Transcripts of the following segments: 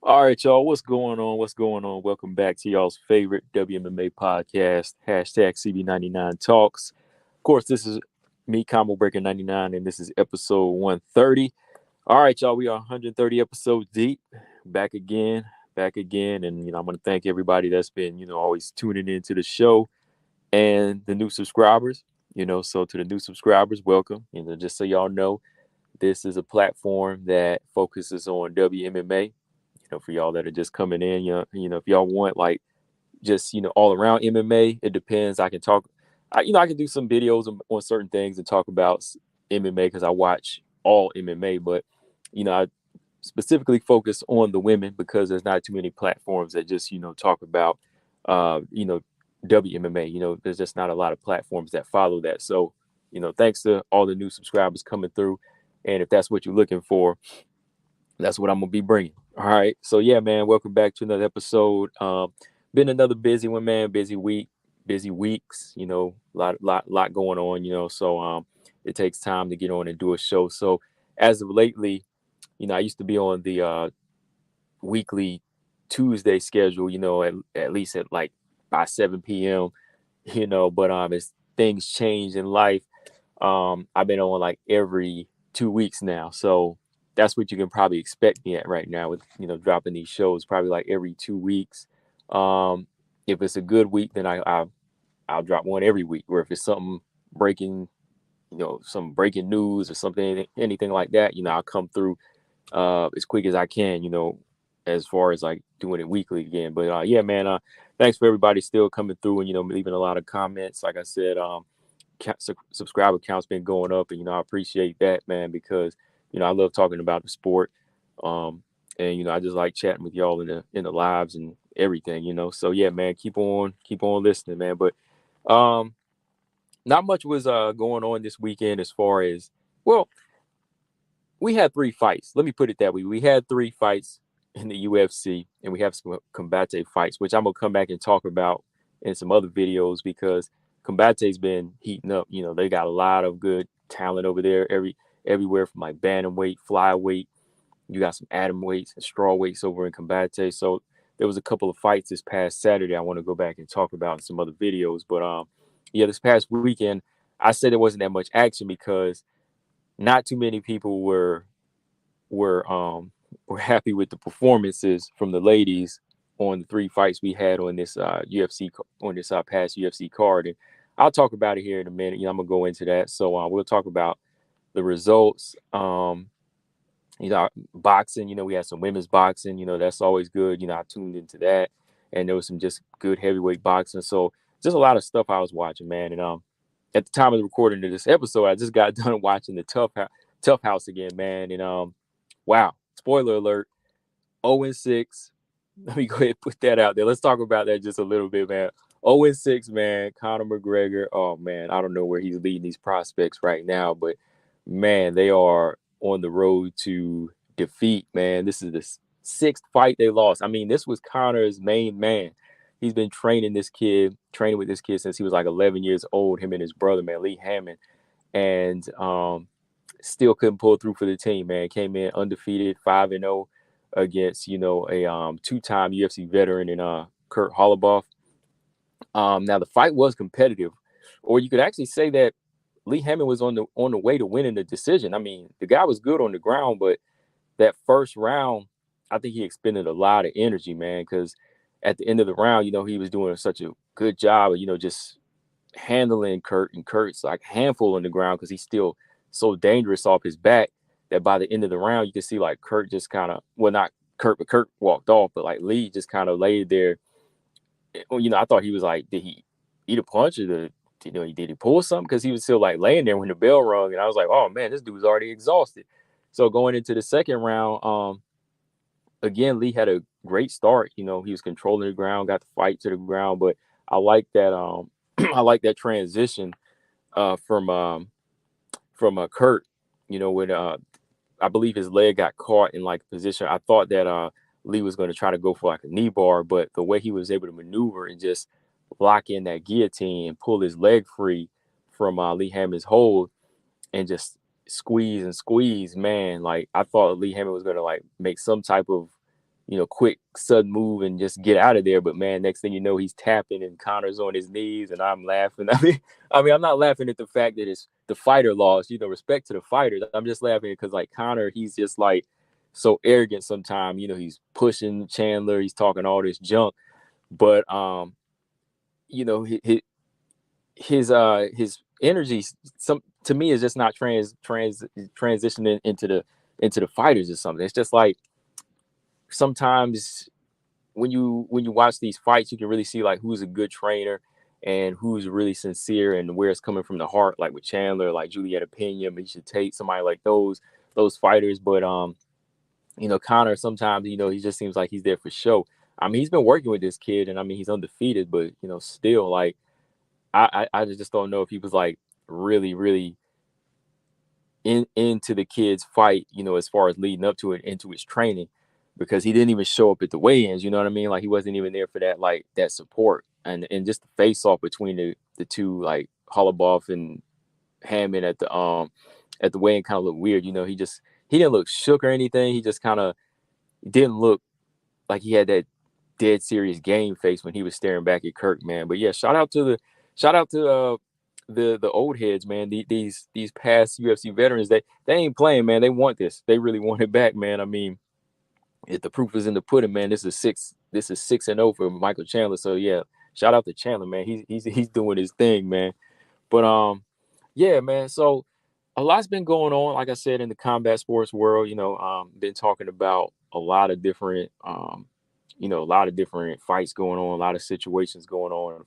All right, y'all. What's going on? What's going on? Welcome back to y'all's favorite WMMA podcast, hashtag CB99 Talks. Of course, this is me, Combo Breaker 99, and this is episode 130. All right, y'all. We are 130 episodes deep. Back again, back again. And, I'm going to thank everybody that's been, always tuning into the show and the new subscribers. So to the new subscribers, welcome. Just so y'all know, this is a platform that focuses on WMMA. For y'all that are just coming in, if y'all want like just all around MMA, it depends. I can talk, I can do some videos on certain things and talk about MMA because I watch all MMA, but I specifically focus on the women because there's not too many platforms that just talk about WMMA. There's just not a lot of platforms that follow that. So thanks to all the new subscribers coming through, and if that's what you're looking for, that's what I'm gonna be bringing. All right. So yeah, man, welcome back to another episode. Been another busy one, man. Busy week, busy weeks. Lot going on. So it takes time to get on and do a show. So as of lately, I used to be on the weekly Tuesday schedule. At least at like by 7 p.m. But as things change in life, I've been on like every 2 weeks now. So that's what you can probably expect me at right now with dropping these shows probably like every 2 weeks. If it's a good week, then I'll drop one every week. Or if it's something breaking, some breaking news or something, anything like that, I'll come through as quick as I can. As far as like doing it weekly again. But yeah, man, thanks for everybody still coming through and leaving a lot of comments. Like I said, subscriber count's been going up, and I appreciate that, man, because I love talking about the sport, and I just like chatting with y'all in the lives and everything. So yeah, man, keep on listening, man. But not much was going on this weekend as far as, well, we had 3 fights. Let me put it that way. We had 3 fights in the UFC, and we have some Combate fights, which I'm gonna come back and talk about in some other videos because Combate's been heating up. They got a lot of good talent over there. Everywhere from like bantamweight, flyweight. You got some atom weights and straw weights over in Combate. So there was a couple of fights this past Saturday I want to go back and talk about in some other videos. But yeah, this past weekend I said there wasn't that much action because not too many people were happy with the performances from the ladies on the 3 fights we had on this UFC on this past UFC card. And I'll talk about it here in a minute. I'm gonna go into that. So we'll talk about the results. Boxing. We had some women's boxing. That's always good. I tuned into that, and there was some just good heavyweight boxing. So just a lot of stuff I was watching, man. And at the time of the recording of this episode, I just got done watching the Tough House again, man. And wow, spoiler alert, 0-6. Let me go ahead and put that out there. Let's talk about that just a little bit, man. 0-6, man. Conor McGregor. Oh man, I don't know where he's leading these prospects right now, but man, they are on the road to defeat, man. This is the 6th fight they lost. I mean, this was Conor's main man. He's been training with this kid since he was like 11 years old, him and his brother, man, Lee Hammond. And still couldn't pull through for the team, man. Came in undefeated, 5-0 against, a 2-time UFC veteran in Kurt Hollabaugh. Now the fight was competitive, or you could actually say that Lee Hammond was on the way to winning the decision. I mean, the guy was good on the ground, but that first round, I think he expended a lot of energy, man, because at the end of the round, he was doing such a good job of, just handling Kurt, and Kurt's like a handful on the ground because he's still so dangerous off his back that by the end of the round, you can see like Kurt just kind of, well, not Kurt, but Kurt walked off, but like Lee just kind of laid there. I thought he was like, did he eat a punch, or did he pull something? Because he was still like laying there when the bell rung, and I was like, oh man, this dude's already exhausted. So going into the second round, again, Lee had a great start. He was controlling the ground, got the fight to the ground, but I like that. I like that transition from Kurt. When I believe his leg got caught in like a position. I thought that Lee was going to try to go for like a knee bar, but the way he was able to maneuver and just lock in that guillotine and pull his leg free from Lee Hammond's hold and just squeeze, man. Like I thought Lee Hammond was going to like make some type of quick sudden move and just get out of there. But man, next thing you know, he's tapping and Conor's on his knees, and I'm laughing. I mean, I'm not laughing at the fact that it's the fighter lost. Respect to the fighter. I'm just laughing because like Conor, he's just like so arrogant sometimes. He's pushing Chandler, he's talking all this junk, but his energy, some to me, is just not transitioning into the fighters or something. It's just like sometimes when you watch these fights, you can really see like who's a good trainer and who's really sincere and where it's coming from the heart. Like with Chandler, like Julieta Pena, Misha Tate, somebody like those fighters. But Conor, sometimes he just seems like he's there for show. I mean, he's been working with this kid, and I mean he's undefeated, but still like I just don't know if he was like really really into the kid's fight, as far as leading up to it, into his training, because he didn't even show up at the weigh-ins. You know what I mean? Like he wasn't even there for that, like that support, and just the face off between the two, like Holloway and Hammond at the weigh-in kind of looked weird. He didn't look shook or anything. He just kind of didn't look like he had that dead serious game face when he was staring back at Kirk, man. But yeah, shout out to the old heads, man. These past UFC veterans, they ain't playing, man. They want this. They really want it back, man. I mean, if the proof is in the pudding, man, this is 6-0 for Michael Chandler. So yeah, shout out to Chandler, man. He's doing his thing, man. But yeah, man. So a lot's been going on, like I said, in the combat sports world. Been talking about a lot of different fights going on, a lot of situations going on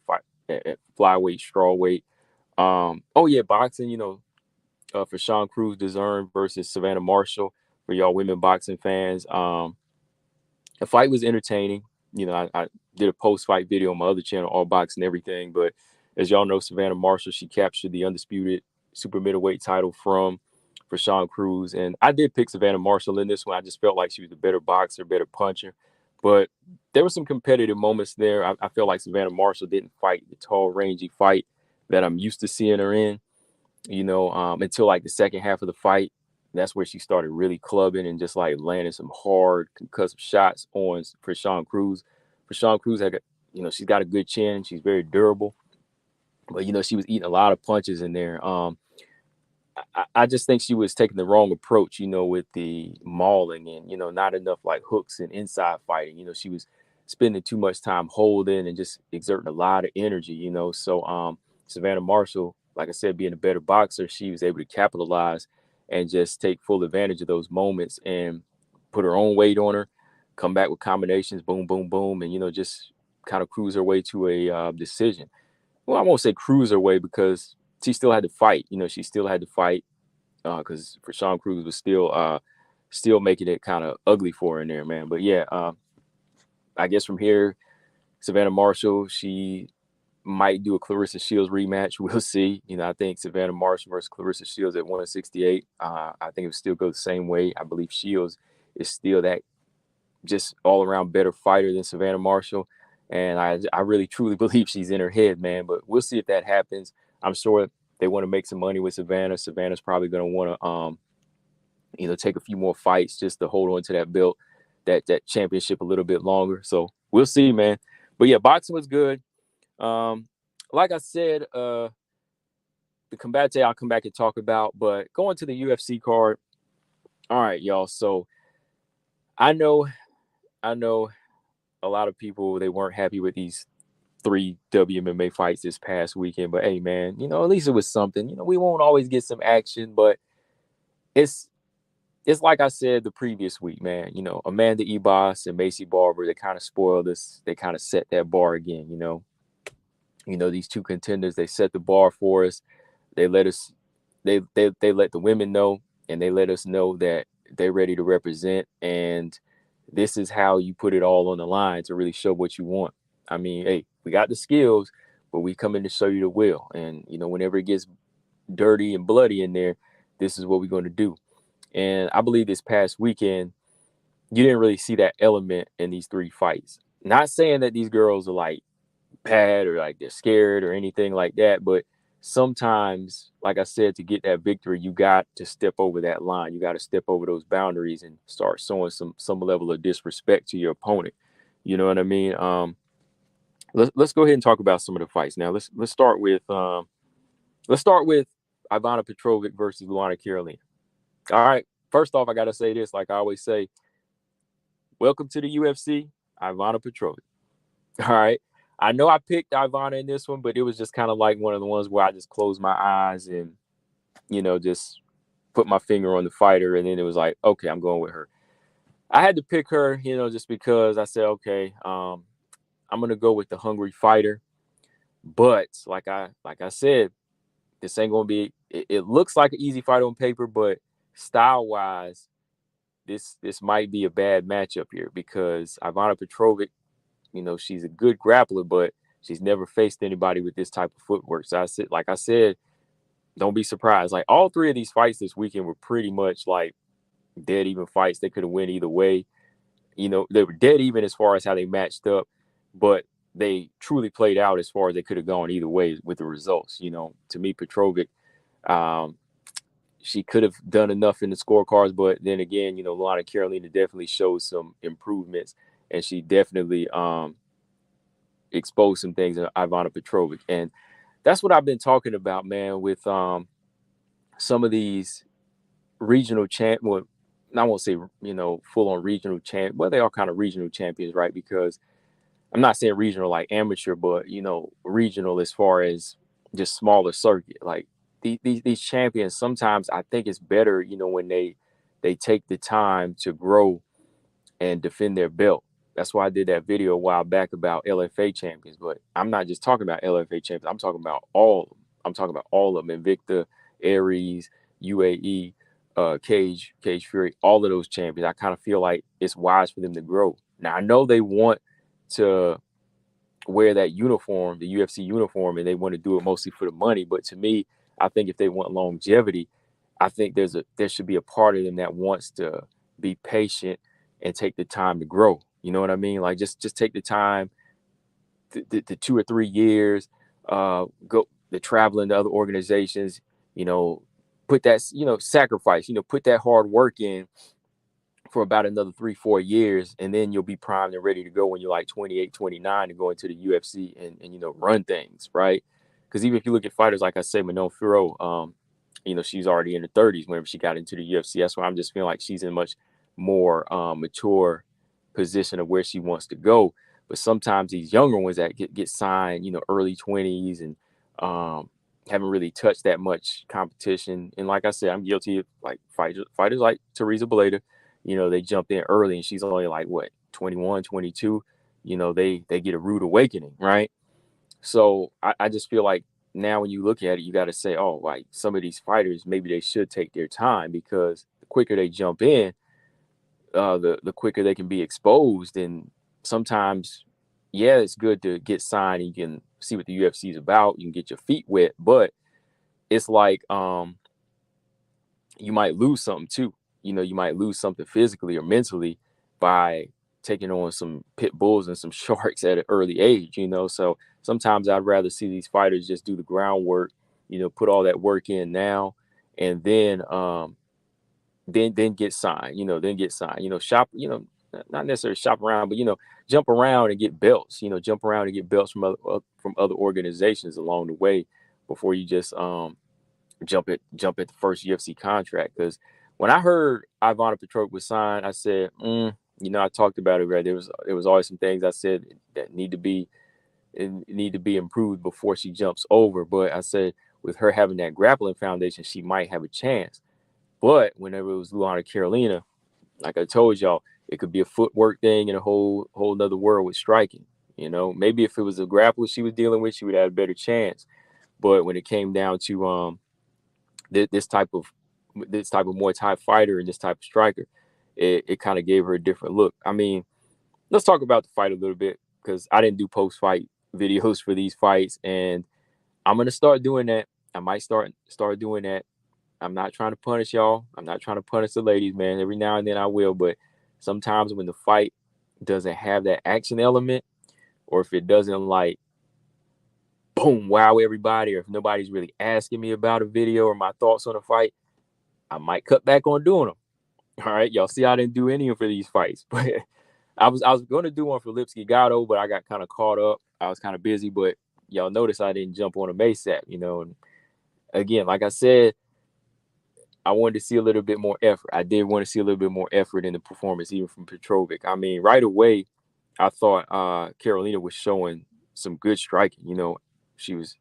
at flyweight, strawweight. Oh yeah, boxing. For Sean Cruz DAZN versus Savannah Marshall, for y'all women boxing fans. The fight was entertaining. I did a post-fight video on my other channel, All Boxing Everything. But as y'all know, Savannah Marshall, she captured the undisputed super middleweight title for Sean Cruz. And I did pick Savannah Marshall in this one. I just felt like she was the better boxer, better puncher. But there were some competitive moments there. I felt like Savannah Marshall didn't fight the tall, rangy fight that I'm used to seeing her in, until like the second half of the fight. That's where she started really clubbing and just like landing some hard concussive shots for Sean Cruz. For Sean Cruz, she's got a good chin. She's very durable, but she was eating a lot of punches in there. I just think she was taking the wrong approach, with the mauling and not enough like hooks and inside fighting. She was spending too much time holding and just exerting a lot of energy. So Savannah Marshall, like I said, being a better boxer, she was able to capitalize and just take full advantage of those moments and put her own weight on her, come back with combinations, boom, boom, boom, and just kind of cruise her way to a decision. Well, I won't say cruise her way because she still had to fight. She still had to fight because for Sean Cruz was still making it kind of ugly for her in there, man. But yeah, I guess from here, Savannah Marshall, she might do a Clarissa Shields rematch. We'll see. I think Savannah Marshall versus Clarissa Shields at 168. I think it would still go the same way. I believe Shields is still that just all around better fighter than Savannah Marshall. And I really truly believe she's in her head, man. But we'll see if that happens. I'm sure they want to make some money with Savannah. Savannah's probably going to want to, take a few more fights just to hold on to that belt, that championship a little bit longer. So we'll see, man. But yeah, boxing was good. Like I said, the Combate I'll come back and talk about, but going to the UFC card. All right, y'all. So I know a lot of people, they weren't happy with these 3 WMMA fights this past weekend, but hey, man, at least it was something. We won't always get some action, but it's like I said the previous week, man. Amanda Ebos and Macy Barber, they kind of spoiled us. They kind of set that bar again. These two contenders, they set the bar for us. They let us, they let the women know, and they let us know that they're ready to represent. And this is how you put it all on the line to really show what you want. I mean, hey, we got the skills, but we come in to show you the will. And, whenever it gets dirty and bloody in there, this is what we're going to do. And I believe this past weekend, you didn't really see that element in these 3 fights. Not saying that these girls are like bad or like they're scared or anything like that, but sometimes, like I said, to get that victory, you got to step over that line. You got to step over those boundaries and start showing some level of disrespect to your opponent. You know what I mean? Let's go ahead and talk about some of the fights now. Let's start with Ivana Petrovic versus Luana Carolina. All right. First off, I gotta say this, like I always say, welcome to the UFC, Ivana Petrovic. All right. I know I picked Ivana in this one, but it was just kind of like one of the ones where I just closed my eyes and, just put my finger on the fighter. And then it was like, okay, I'm going with her. I had to pick her, just because I said, okay, I'm gonna go with the hungry fighter. But like I said, this ain't gonna be. It looks like an easy fight on paper, but style wise, this might be a bad matchup here because Ivana Petrovic, she's a good grappler, but she's never faced anybody with this type of footwork. So I said, don't be surprised. Like all three of these fights this weekend were pretty much like dead even fights. They could have went either way. They were dead even as far as how they matched up, but they truly played out as far as they could have gone either way with the results. To me, Petrovic, she could have done enough in the scorecards, but then again, Luana Carolina definitely showed some improvements, and she definitely exposed some things in Ivana Petrovic. And that's what I've been talking about, man, with some of these regional well, I won't say, full on regional champ. Well, they are kind of regional champions, right? Because I'm not saying regional like amateur, but, regional as far as just smaller circuit. Like these champions, sometimes I think it's better, when they take the time to grow and defend their belt. That's why I did that video a while back about LFA champions. But I'm not just talking about LFA champions. I'm talking about all of them. I'm talking about all of them. Invicta, Aries, UAE, Cage Fury, all of those champions. I kind of feel like it's wise for them to grow. Now, I know they want to wear that uniform, the UFC uniform, and they want to do it mostly for the money. But to me, I think if they want longevity, I think there should be a part of them that wants to be patient and take the time to grow. You know what I mean? Like just take the time, the 2 or 3 years, go the traveling to other organizations, put that, sacrifice, put that hard work in for about another 3-4 years, and then you'll be primed and ready to go when you're like 28, 29 to go into the UFC and run things, right? Because even if you look at fighters like I say, Manon Fiorot, she's already in her 30s whenever she got into the UFC. That's why I'm just feeling like she's in much more mature position of where she wants to go. But sometimes these younger ones that get signed, early 20s and haven't really touched that much competition. And like I said, I'm guilty of like fighters like Teresa Beleda. They jumped in early and she's only like what, 21, 22. They get a rude awakening, right? So I just feel like now when you look at it, you got to say, oh, like some of these fighters, maybe they should take their time because the quicker they jump in, the quicker they can be exposed. And sometimes, yeah, it's good to get signed and you can see what the UFC is about. You can get your feet wet, but it's like you might lose something too. You might lose something physically or mentally by taking on some pit bulls and some sharks at an early age, So sometimes I'd rather see these fighters just do the groundwork, put all that work in now, and then get signed, shop, not necessarily shop around, but jump around and get belts, jump around and get belts from other organizations along the way before you just jump at the first UFC contract. Because when I heard Ivana Petrovic was signed, I said, I talked about it, right? There was always some things I said that need to be improved before she jumps over. But I said with her having that grappling foundation, she might have a chance. But whenever it was Luana Carolina, like I told y'all, it could be a footwork thing and a whole nother world with striking. Maybe if it was a grappler she was dealing with, she would have a better chance. But when it came down to this type of Muay Thai fighter and this type of striker, it kind of gave her a different look. I mean, let's talk about the fight a little bit because I didn't do post-fight videos for these fights, and I'm gonna start doing that. I might start doing that. I'm not trying to punish y'all. I'm not trying to punish the ladies, man. Every now and then I will, but sometimes when the fight doesn't have that action element, or if it doesn't like boom, wow everybody, or if nobody's really asking me about a video or my thoughts on a fight, I might cut back on doing them. All right, y'all see I didn't do any for these fights, but I was going to do one for Lipski Gatto, but I got kind of caught up. I was kind of busy, but y'all notice I didn't jump on a ASAP, And again, like I said, I wanted to see a little bit more effort. I did want to see a little bit more effort in the performance, even from Petrovic. I mean, right away, I thought Carolina was showing some good striking. She was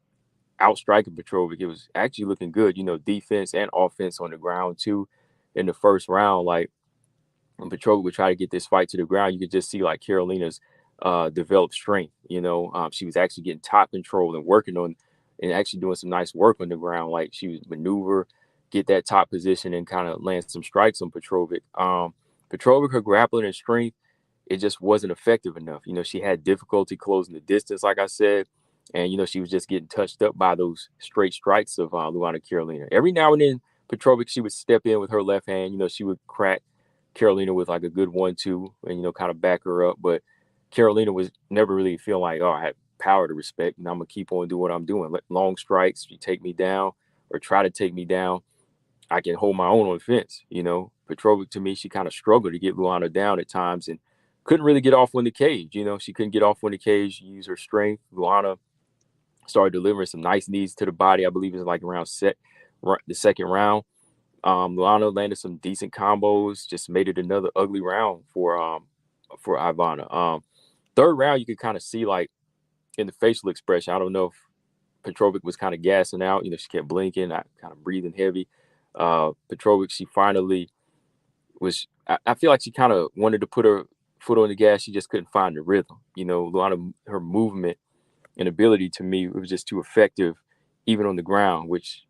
out striking Petrovic. It was actually looking good, defense and offense on the ground too in the first round. Like when Petrovic would try to get this fight to the ground, you could just see like Carolina's developed strength. She was actually getting top control and working on and actually doing some nice work on the ground. Like she would maneuver, get that top position and kind of land some strikes on Petrovic. Petrovic, her grappling and strength, it just wasn't effective enough. She had difficulty closing the distance, like I said. And, she was just getting touched up by those straight strikes of Luana Carolina. Every now and then, Petrovic, she would step in with her left hand. She would crack Carolina with like a good 1-2 and, kind of back her up. But Carolina was never really feeling like, oh, I had power to respect and I'm going to keep on doing what I'm doing. Long strikes, you take me down or try to take me down, I can hold my own on the fence. Petrovic, to me, she kind of struggled to get Luana down at times and couldn't really get off on the cage. She couldn't get off on the cage, use her strength. Luana started delivering some nice knees to the body. I believe it was like around the second round. Luana landed some decent combos, just made it another ugly round for Ivana. Third round, you could kind of see like in the facial expression. I don't know if Petrovic was kind of gassing out. She kept blinking, kind of breathing heavy. Petrovic, she finally was. I feel like she kind of wanted to put her foot on the gas. She just couldn't find the rhythm. Luana, her movement and ability, to me, it was just too effective, even on the ground, which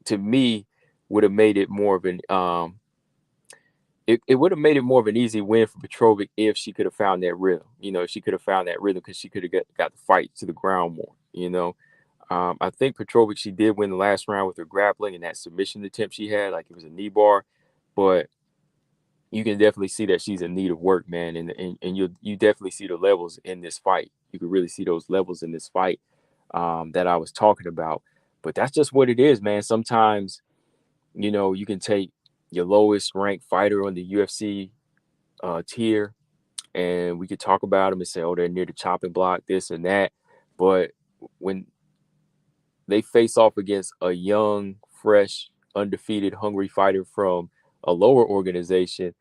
to me would have made it more of an it would have made it more of an easy win for Petrovic if she could have found that rhythm. If she could have found that rhythm, because she could have got the fight to the ground more. I think Petrovic, she did win the last round with her grappling and that submission attempt she had, like it was a knee bar, but you can definitely see that she's in need of work, man. And you definitely see the levels in this fight. You could really see those levels in this fight that I was talking about. But that's just what it is, man. Sometimes, you can take your lowest ranked fighter on the UFC tier, and we could talk about them and say, oh, they're near the chopping block, this and that. But when they face off against a young, fresh, undefeated, hungry fighter from a lower organization,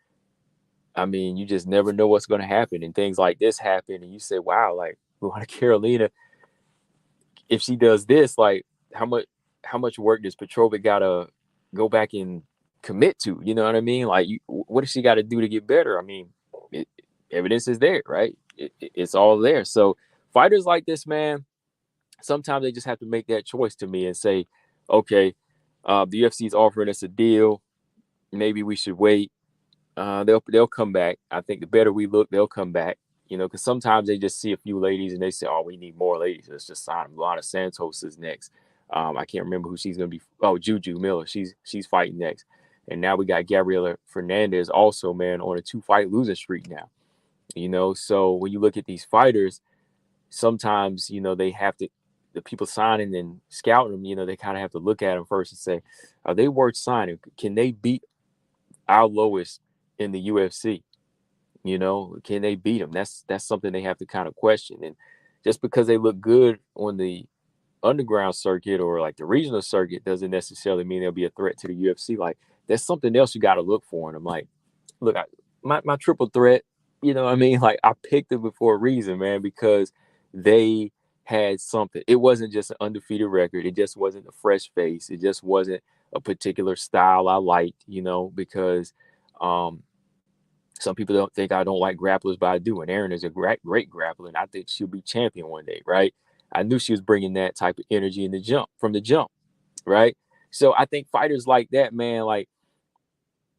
I mean, you just never know what's going to happen. And things like this happen, and you say, wow, like Luana Carolina, if she does this, like how much work does Petrovic gotta go back and commit to? You know what I mean? Like, what does she got to do to get better? I mean, evidence is there, right? It's all there. So fighters like this, man, sometimes they just have to make that choice to me and say, okay, the UFC is offering us a deal. Maybe we should wait. They'll come back. I think the better we look, they'll come back. Because sometimes they just see a few ladies and they say, "Oh, we need more ladies. Let's just sign them." Luana Santos is next. I can't remember who she's gonna be. Oh, Juju Miller. She's fighting next. And now we got Gabriela Fernandez also, man, on a 2-fight losing streak now. So when you look at these fighters, sometimes they have to. The people signing and scouting them, they kind of have to look at them first and say, are they worth signing? Can they beat our lowest in the UFC? Can they beat them? That's something they have to kind of question. And just because they look good on the underground circuit or like the regional circuit doesn't necessarily mean they'll be a threat to the UFC. Like, there's something else you got to look for. And I'm like, look, my triple threat, what I mean? Like, I picked them for a reason, man, because they had something. It wasn't just an undefeated record. It just wasn't a fresh face. It just wasn't a particular style I liked, because some people don't think I don't like grapplers, but I do. And Erin is a great grappler, and I think she'll be champion one day, right? I knew she was bringing that type of energy from the jump, right? So I think fighters like that, man, like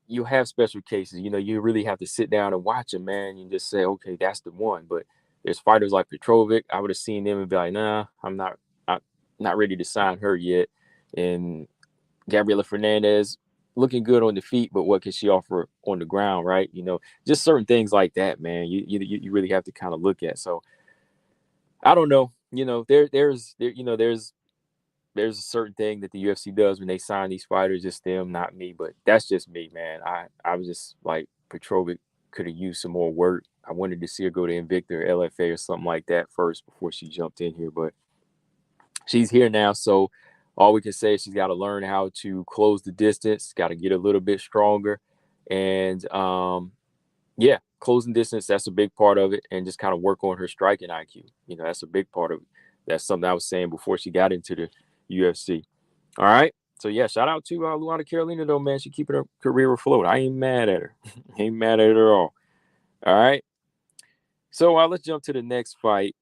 you have special cases. You really have to sit down and watch them, man, and just say, okay, that's the one. But there's fighters like Petrovic. I would have seen them and be like, nah, I'm not ready to sign her yet. And Gabriela Fernandez, looking good on the feet, but what can she offer on the ground, right? Just certain things like that, man. You really have to kind of look at. So I don't know. there's a certain thing that the UFC does when they sign these fighters. It's them, not me. But that's just me, man. I was just like Petrovic could have used some more work. I wanted to see her go to Invicta or LFA or something like that first before she jumped in here. But she's here now, so all we can say is she's got to learn how to close the distance. Got to get a little bit stronger, and yeah, closing distance, that's a big part of it, and just kind of work on her striking IQ. That's a big part of it. That's something I was saying before she got into the UFC. All right. So yeah, shout out to Luana Carolina though, man. She keeping her career afloat. I ain't mad at her. Ain't mad at her at all. All right. So let's jump to the next fight.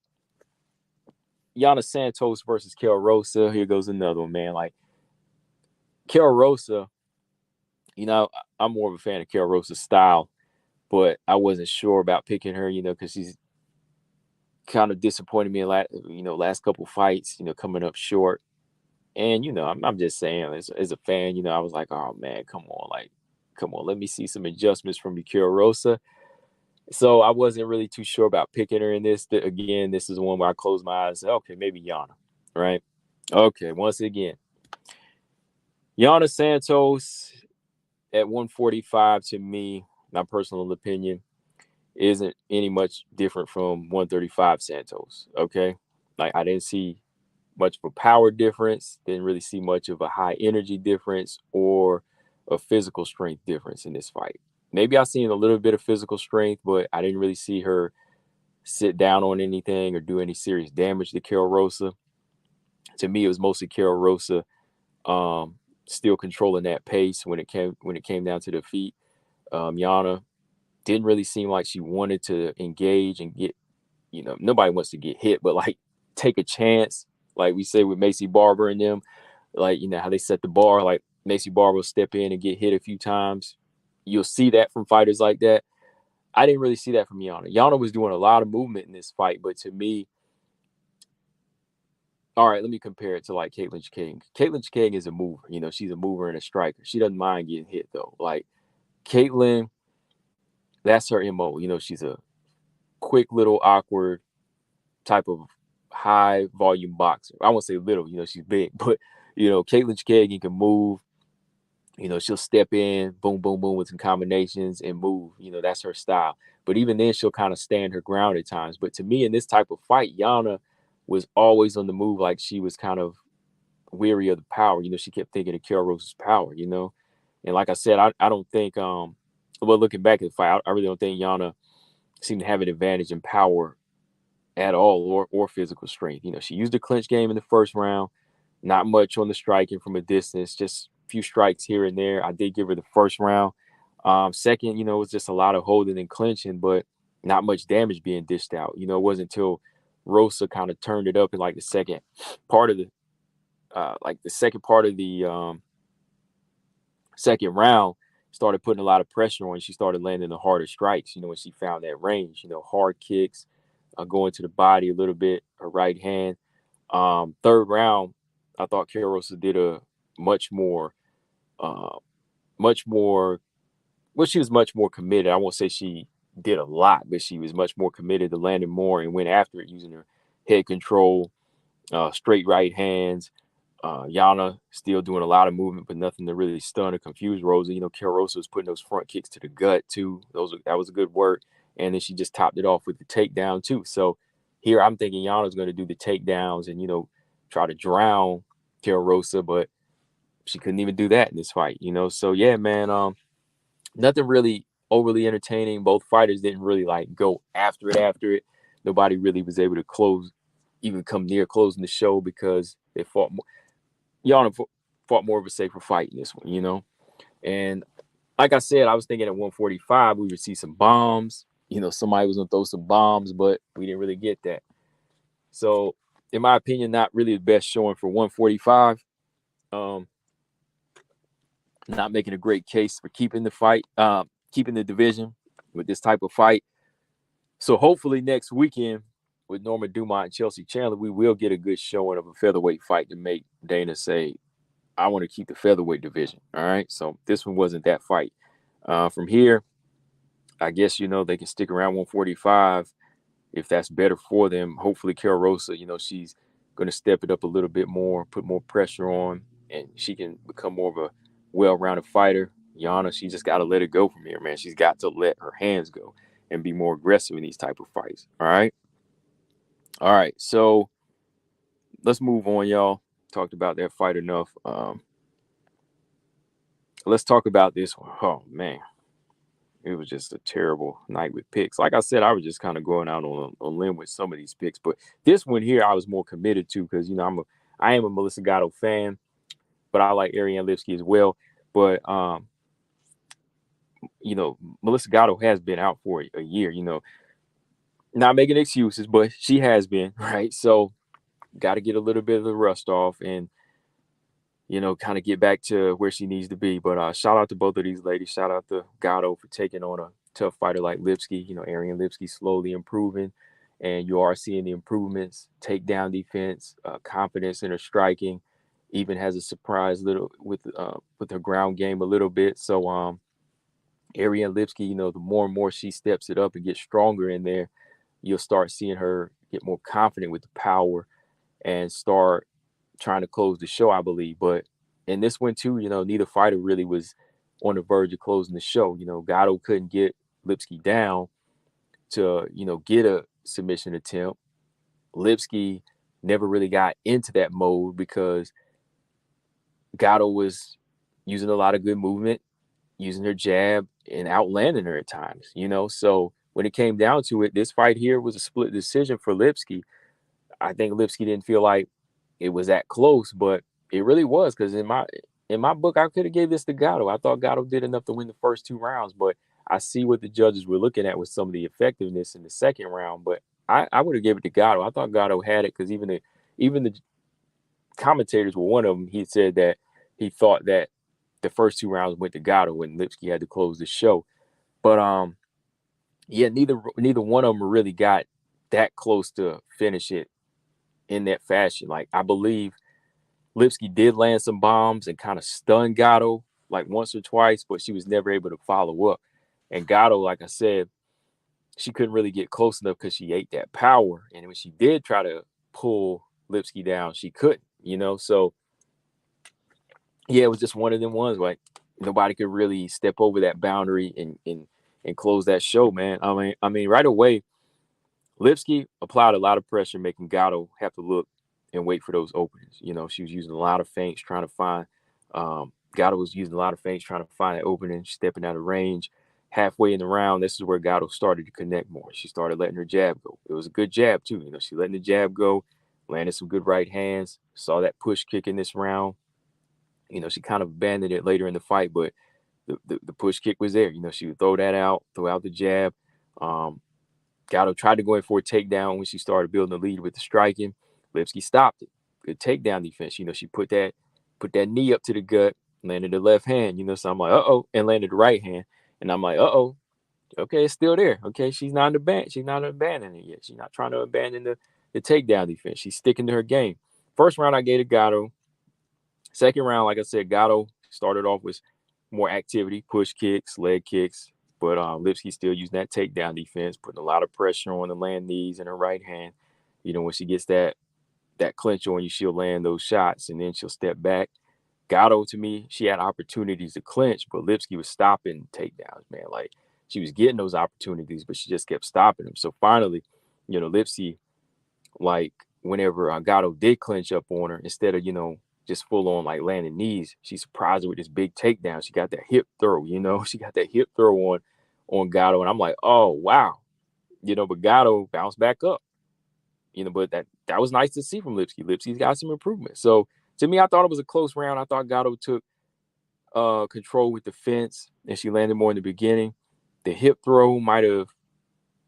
Yana Santos versus Kel Rosa. Here goes another one, man. Like Kel Rosa, I'm more of a fan of Kel Rosa's style, but I wasn't sure about picking her, because she's kind of disappointed me in last couple fights, coming up short. And I'm just saying, as a fan, I was like, oh man, come on, let me see some adjustments from Kel Rosa. So I wasn't really too sure about picking her in this. Again, this is one where I closed my eyes and said, okay, maybe Yana, right? Okay, once again, Yana Santos at 145 to me, my personal opinion, isn't any much different from 135 Santos. Okay. Like I didn't see much of a power difference, didn't really see much of a high energy difference or a physical strength difference in this fight. Maybe I seen a little bit of physical strength, but I didn't really see her sit down on anything or do any serious damage to Kel Rosa. To me, it was mostly Kel Rosa still controlling that pace when it came down to the feet. Yana didn't really seem like she wanted to engage and get, nobody wants to get hit, but like take a chance, like we say with Macy Barber and them, like, how they set the bar, like Macy Barber will step in and get hit a few times. You'll see that from fighters like that. I didn't really see that from Yana. Yana was doing a lot of movement in this fight, but to me, all right, let me compare it to like Caitlin King. Caitlin King is a mover. She's a mover and a striker. She doesn't mind getting hit though. Like Caitlin, that's her MO. She's a quick, little, awkward type of high volume boxer. I won't say little, she's big, but Caitlin Kagan can move. She'll step in, boom, boom, boom with some combinations and move. That's her style. But even then, she'll kind of stand her ground at times. But to me, in this type of fight, Yana was always on the move, like she was kind of weary of the power. She kept thinking of Kel Rosa's power. And like I said, I don't think looking back at the fight, I really don't think Yana seemed to have an advantage in power at all or physical strength. She used a clinch game in the first round, not much on the striking from a distance, just a few strikes here and there. I did give her the first round. Second, it was just a lot of holding and clinching, but not much damage being dished out. It wasn't until Rosa kind of turned it up in like the second part of the second round, started putting a lot of pressure on. She started landing the harder strikes, when she found that range, hard kicks, going to the body a little bit, her right hand. Third round, I thought Kel Rosa did a much more, well, she was much more committed. I won't say she did a lot, but she was much more committed to landing more and went after it using her head control, straight right hands. Yana still doing a lot of movement, but nothing to really stun or confuse Rosa. Kel Rosa was putting those front kicks to the gut too. That was a good work. And then she just topped it off with the takedown too. So here I'm thinking Yana's going to do the takedowns and, try to drown Kel Rosa, but she couldn't even do that in this fight, So yeah, man, nothing really overly entertaining. Both fighters didn't really like go after it. Nobody really was able to even come near closing the show because they fought more. Yana fought more of a safer fight in this one, And like I said, I was thinking at 145 we would see some bombs. Somebody was gonna throw some bombs, but we didn't really get that. So, in my opinion, not really the best showing for 145. Not making a great case for keeping the fight, keeping the division with this type of fight. So hopefully next weekend with Norma Dumont and Chelsea Chandler, we will get a good showing of a featherweight fight to make Dana say, I want to keep the featherweight division. All right. So this one wasn't that fight. From here, I guess, they can stick around 145 if that's better for them. Hopefully, Rosa, she's going to step it up a little bit more, put more pressure on, and she can become more of a well-rounded fighter. Yana, she just got to let it go from here, man. She's got to let her hands go and be more aggressive in these type of fights. All right. All right. So let's move on, y'all. Talked about that fight enough. Let's talk about this one. Oh, man. It was just a terrible night with picks. Like I said, I was just kind of going out on a limb with some of these picks, but this one here I was more committed to because I am a Melissa Gatto fan, but I like Ariane Lipski as well. But Melissa Gatto has been out for a year. Not making excuses, but she has been, right. So got to get a little bit of the rust off and kind of get back to where she needs to be. But shout out to both of these ladies. Shout out to Gatto for taking on a tough fighter like Lipski. Ariane Lipski slowly improving, and you are seeing the improvements, takedown defense, confidence in her striking, even has a surprise little with her ground game a little bit. So Ariane Lipski, the more and more she steps it up and gets stronger in there, you'll start seeing her get more confident with the power and start trying to close the show, I believe. But in this one too, neither fighter really was on the verge of closing the show. Gatto couldn't get Lipski down to, get a submission attempt. Lipski never really got into that mode because Gatto was using a lot of good movement, using her jab and outlanding her at times, So when it came down to it, this fight here was a split decision for Lipski. I think Lipski didn't feel like it was that close, but it really was, because in my book, I could have gave this to Gatto. I thought Gatto did enough to win the first 2 rounds, but I see what the judges were looking at with some of the effectiveness in the second round. But I would have given it to Gatto. I thought Gatto had it because even the commentators were one of them. He said that he thought that the first 2 rounds went to Gatto when Lipski had to close the show. But yeah, neither one of them really got that close to finish it in that fashion. Like, I believe Lipski did land some bombs and kind of stun Gatto like once or twice, but she was never able to follow up. And Gatto, like I said, she couldn't really get close enough because she ate that power. And when she did try to pull Lipski down, she couldn't, So yeah, it was just one of them ones like nobody could really step over that boundary and close that show, man. I mean, right away, Lipski applied a lot of pressure, making Gatto have to look and wait for those openings. She was using a lot of feints trying to find. Gatto was using a lot of feints trying to find that opening, stepping out of range. Halfway in the round, this is where Gatto started to connect more. She started letting her jab go. It was a good jab too. She letting the jab go, landed some good right hands. Saw that push kick in this round. She kind of abandoned it later in the fight, but the push kick was there. She would throw that out, throw out the jab. Gatto tried to go in for a takedown when she started building the lead with the striking. Lipski stopped it. Good takedown defense. She put that knee up to the gut, landed the left hand, so I'm like, uh-oh, and landed the right hand. And I'm like, uh-oh, okay, it's still there. Okay, she's not abandoning it yet. She's not trying to abandon the takedown defense. She's sticking to her game. First round, I gave to Gatto. Second round, like I said, Gatto started off with more activity, push kicks, leg kicks. But Lipski still using that takedown defense, putting a lot of pressure on the land knees in her right hand. When she gets that clinch on you, she'll land those shots and then she'll step back. Gatto, to me, she had opportunities to clinch, but Lipski was stopping takedowns, man. Like, she was getting those opportunities, but she just kept stopping them. So finally, Lipski, like, whenever Gatto did clinch up on her, instead of, just full on like landing knees, she surprised her with this big takedown. She got that hip throw, she got that hip throw on Gatto. And I'm like, oh, wow. But Gatto bounced back up. But that was nice to see from Lipski. Lipski's got some improvement. So to me, I thought it was a close round. I thought Gatto took control with the fence, and she landed more in the beginning. The hip throw might have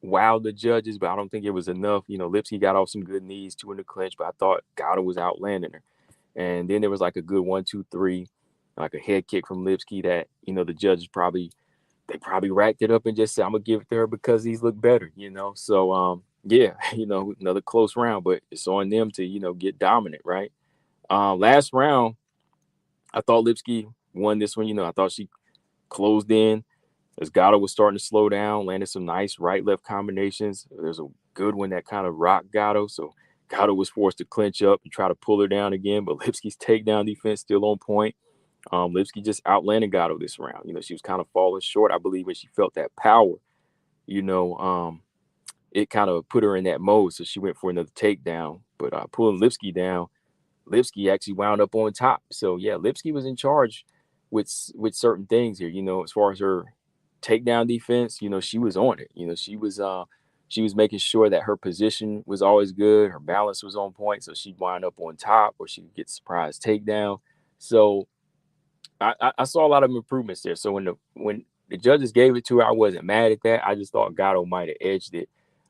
wowed the judges, but I don't think it was enough. Lipski got off some good knees, 2 in the clinch, but I thought Gatto was outlanding her. And then there was like a good 1, 2, 3, like a head kick from Lipski that, the judges probably racked it up and just said, I'm going to give it to her because these look better, So, yeah, another close round, but it's on them to, get dominant, right? Last round, I thought Lipski won this one. I thought she closed in as Gatto was starting to slow down, landed some nice right-left combinations. There's a good one that kind of rocked Gatto. So Gatto was forced to clinch up and try to pull her down again, but Lipski's takedown defense still on point. Lipski just outlanded Gatto this round. She was kind of falling short, I believe, when she felt that power. It kind of put her in that mode, so she went for another takedown. But pulling Lipski down, Lipski actually wound up on top. So yeah, Lipski was in charge with certain things here. As far as her takedown defense, she was on it. She was making sure that her position was always good, her balance was on point, so she'd wind up on top or she'd get surprise takedown. So I saw a lot of improvements there. So when the judges gave it to her, I wasn't mad at that. I just thought Gatto might have edged it,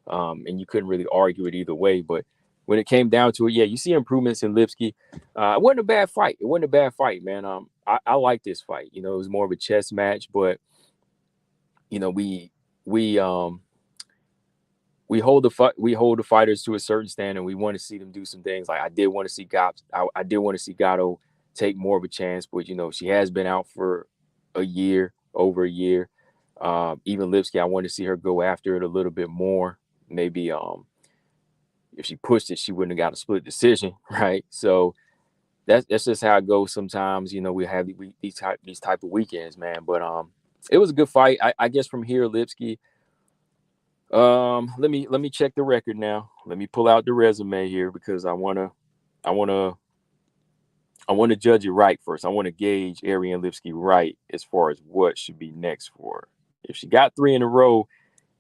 and you couldn't really argue it either way. But when it came down to it, yeah, you see improvements in Lipski. It wasn't a bad fight. It wasn't a bad fight, man. I like this fight. It was more of a chess match, but we hold the fighters to a certain standard. We want to see them do some things. Like I did want to see Gatto take more of a chance, but she has been out for over a year. Even Lipski, I want to see her go after it a little bit more. Maybe if she pushed it, she wouldn't have got a split decision, right? So that's just how it goes sometimes. We have these type of weekends, man. But it was a good fight. I guess from here, Lipski. Let me check the record now. Let me pull out the resume here because I wanna judge it right first. I want to gauge Ariane Lipski right as far as what should be next for her. If she got 3 in a row,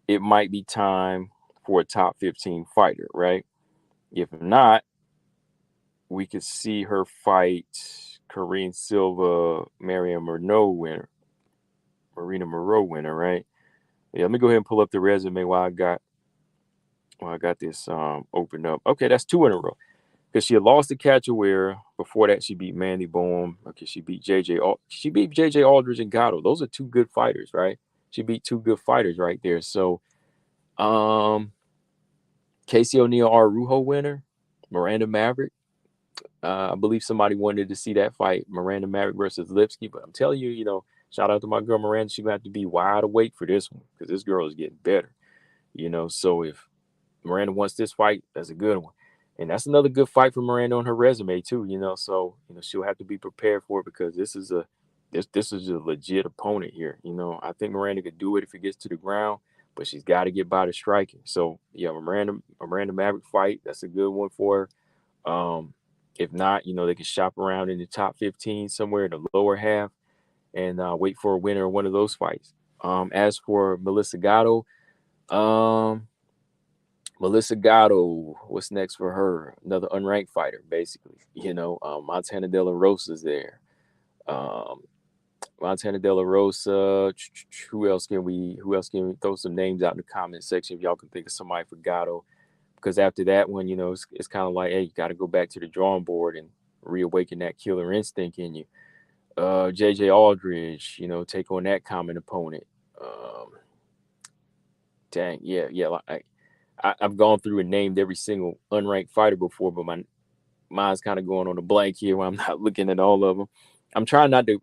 it might be time for a top 15 fighter, right? If not, we could see her fight Karine Silva, Marina Moreau winner, right? Yeah, let me go ahead and pull up the resume while I got this opened up. Okay, that's 2 in a row. Because she had lost to Cachoeira. Before that, she beat Mandy Bohm. Okay, she beat JJ Aldridge and Gatto. Those are 2 good fighters, right? She beat 2 good fighters right there. So, Casey O'Neill Araujo winner, Miranda Maverick. I believe somebody wanted to see that fight, Miranda Maverick versus Lipski. But I'm telling you, shout out to my girl Miranda. She's going to have to be wide awake for this one because this girl is getting better. So if Miranda wants this fight, that's a good one. And that's another good fight for Miranda on her resume too, So, she'll have to be prepared for it because this is a legit opponent here. I think Miranda could do it if it gets to the ground, but she's got to get by the striking. So, yeah, Miranda Maverick fight, that's a good one for her. If not, they can shop around in the top 15 somewhere in the lower half and wait for a winner of one of those fights. As for Melissa Gatto, what's next for her? Another unranked fighter, basically. Montana De La Rosa's there. Montana De La Rosa. Who else can we throw some names out in the comment section if y'all can think of somebody for Gatto? Because after that one, it's kind of like, hey, you got to go back to the drawing board and reawaken that killer instinct in you. JJ Aldridge, take on that common opponent. Dang, yeah. I've gone through and named every single unranked fighter before, but my mind's kind of going on a blank here when I'm not looking at all of them. I'm trying not to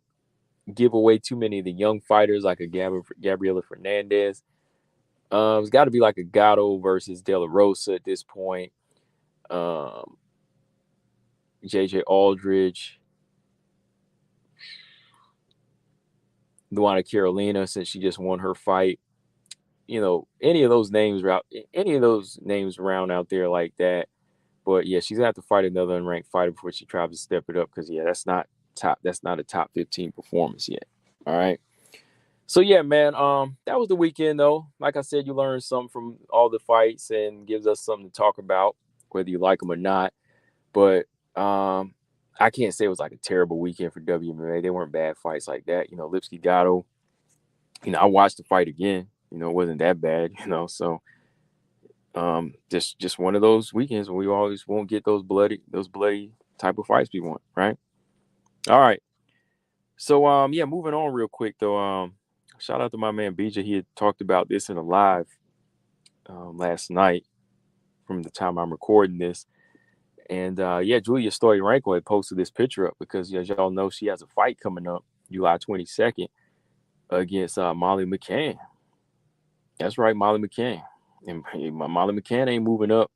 give away too many of the young fighters like a Gabriela Fernandez. It's got to be like a Gatto versus De La Rosa at this point. JJ Aldridge. Luana Carolina, since she just won her fight. Any of those names round out there like that. But yeah, she's gonna have to fight another unranked fighter before she tries to step it up because that's not a top 15 performance yet. All right. So yeah, man, that was the weekend though. Like I said, you learned something from all the fights and gives us something to talk about, whether you like them or not. But I can't say it was like a terrible weekend for WMA. They weren't bad fights like that. Lipski Gatto. I watched the fight again. It wasn't that bad. So just one of those weekends when we always won't get those bloody type of fights we want, right? All right. So yeah, moving on real quick though. Shout out to my man BJ. He had talked about this in a live last night from the time I'm recording this. And yeah, Julia Stoyarenko had posted this picture up because as y'all know, she has a fight coming up July 22nd against Molly McCann. That's right, Molly McCann. And Molly McCann ain't moving up.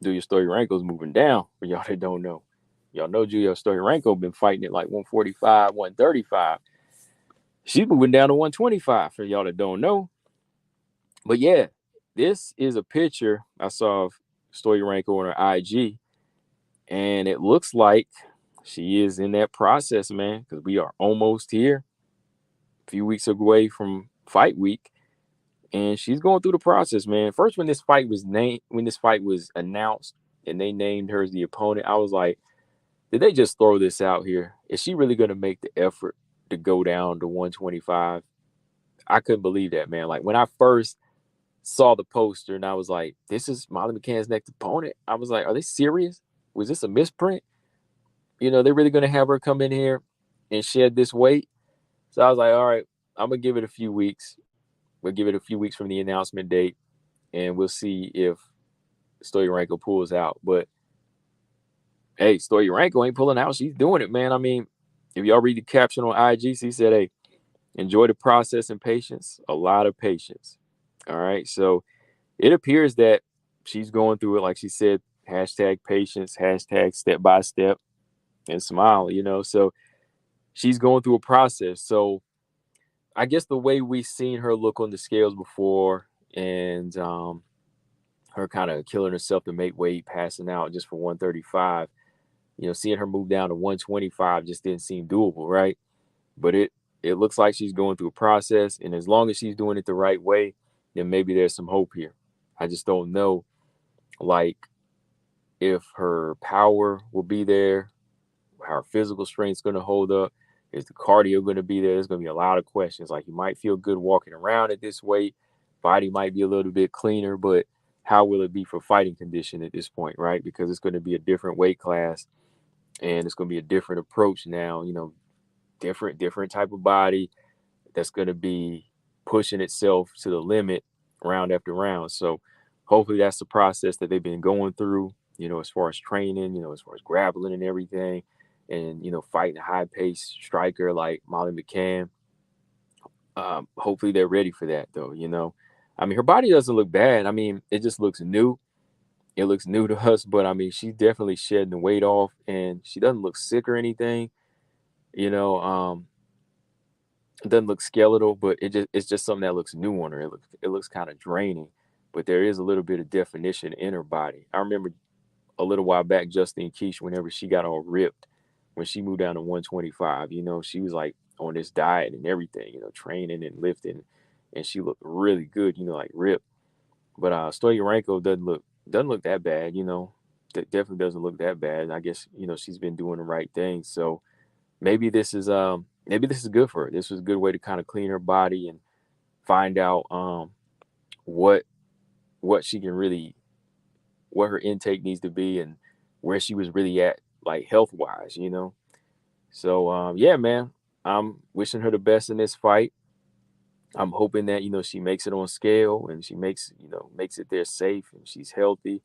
Julia Stoyarenko's moving down. For y'all that don't know, y'all know Julia Stoyarenko been fighting at like 145, 135. She's moving down to 125. For y'all that don't know, but yeah, this is a picture I saw of Stoyarenko on her IG, and it looks like she is in that process, man. Because we are almost here, a few weeks away from fight week. And she's going through the process, man. First, when this fight was announced and they named her as the opponent, I was like, did they just throw this out here? Is she really going to make the effort to go down to 125? I couldn't believe that, man. Like, when I first saw the poster and I was like, this is Molly McCann's next opponent, I was like, are they serious? Was this a misprint? They're really going to have her come in here and shed this weight? So I was like, all right, I'm going to give it a few weeks. We'll give it a few weeks from the announcement date, and we'll see if Stoyarenko pulls out. But hey, Stoyarenko ain't pulling out. She's doing it, man. I mean, if y'all read the caption on IG, she said, hey, enjoy the process and patience. A lot of patience. All right. So it appears that she's going through it, like she said, hashtag patience, hashtag step by step, and smile, So she's going through a process. So I guess the way we've seen her look on the scales before, and her kind of killing herself to make weight, passing out just for 135, seeing her move down to 125 just didn't seem doable, right? But it looks like she's going through a process, and as long as she's doing it the right way, then maybe there's some hope here. I just don't know, like, if her power will be there, how her physical strength's going to hold up. Is the cardio going to be there? There's going to be a lot of questions. Like, you might feel good walking around at this weight. Body might be a little bit cleaner, but how will it be for fighting condition at this point, right? Because it's going to be a different weight class, and it's going to be a different approach now. Different type of body that's going to be pushing itself to the limit round after round. So hopefully that's the process that they've been going through, as far as training, as far as grappling and everything, and, fighting a high-paced striker like Molly McCann. Hopefully they're ready for that, though, I mean, her body doesn't look bad. I mean, it just looks new. It looks new to us, but I mean, she's definitely shedding the weight off, and she doesn't look sick or anything. You know, it doesn't look skeletal, but it's just something that looks new on her. It looks kind of draining, but there is a little bit of definition in her body. I remember a little while back, Justine Keesh, whenever she got all ripped, when she moved down to 125, she was like on this diet and everything, training and lifting, and she looked really good, like ripped. But Stoyarenko doesn't look that bad, That definitely doesn't look that bad. And I guess, she's been doing the right thing. So maybe this is good for her. This was a good way to kind of clean her body and find out what she can really, what her intake needs to be, and where she was really at, like, health wise, So yeah, man, I'm wishing her the best in this fight. I'm hoping that, she makes it on scale, and she makes it there safe, and she's healthy.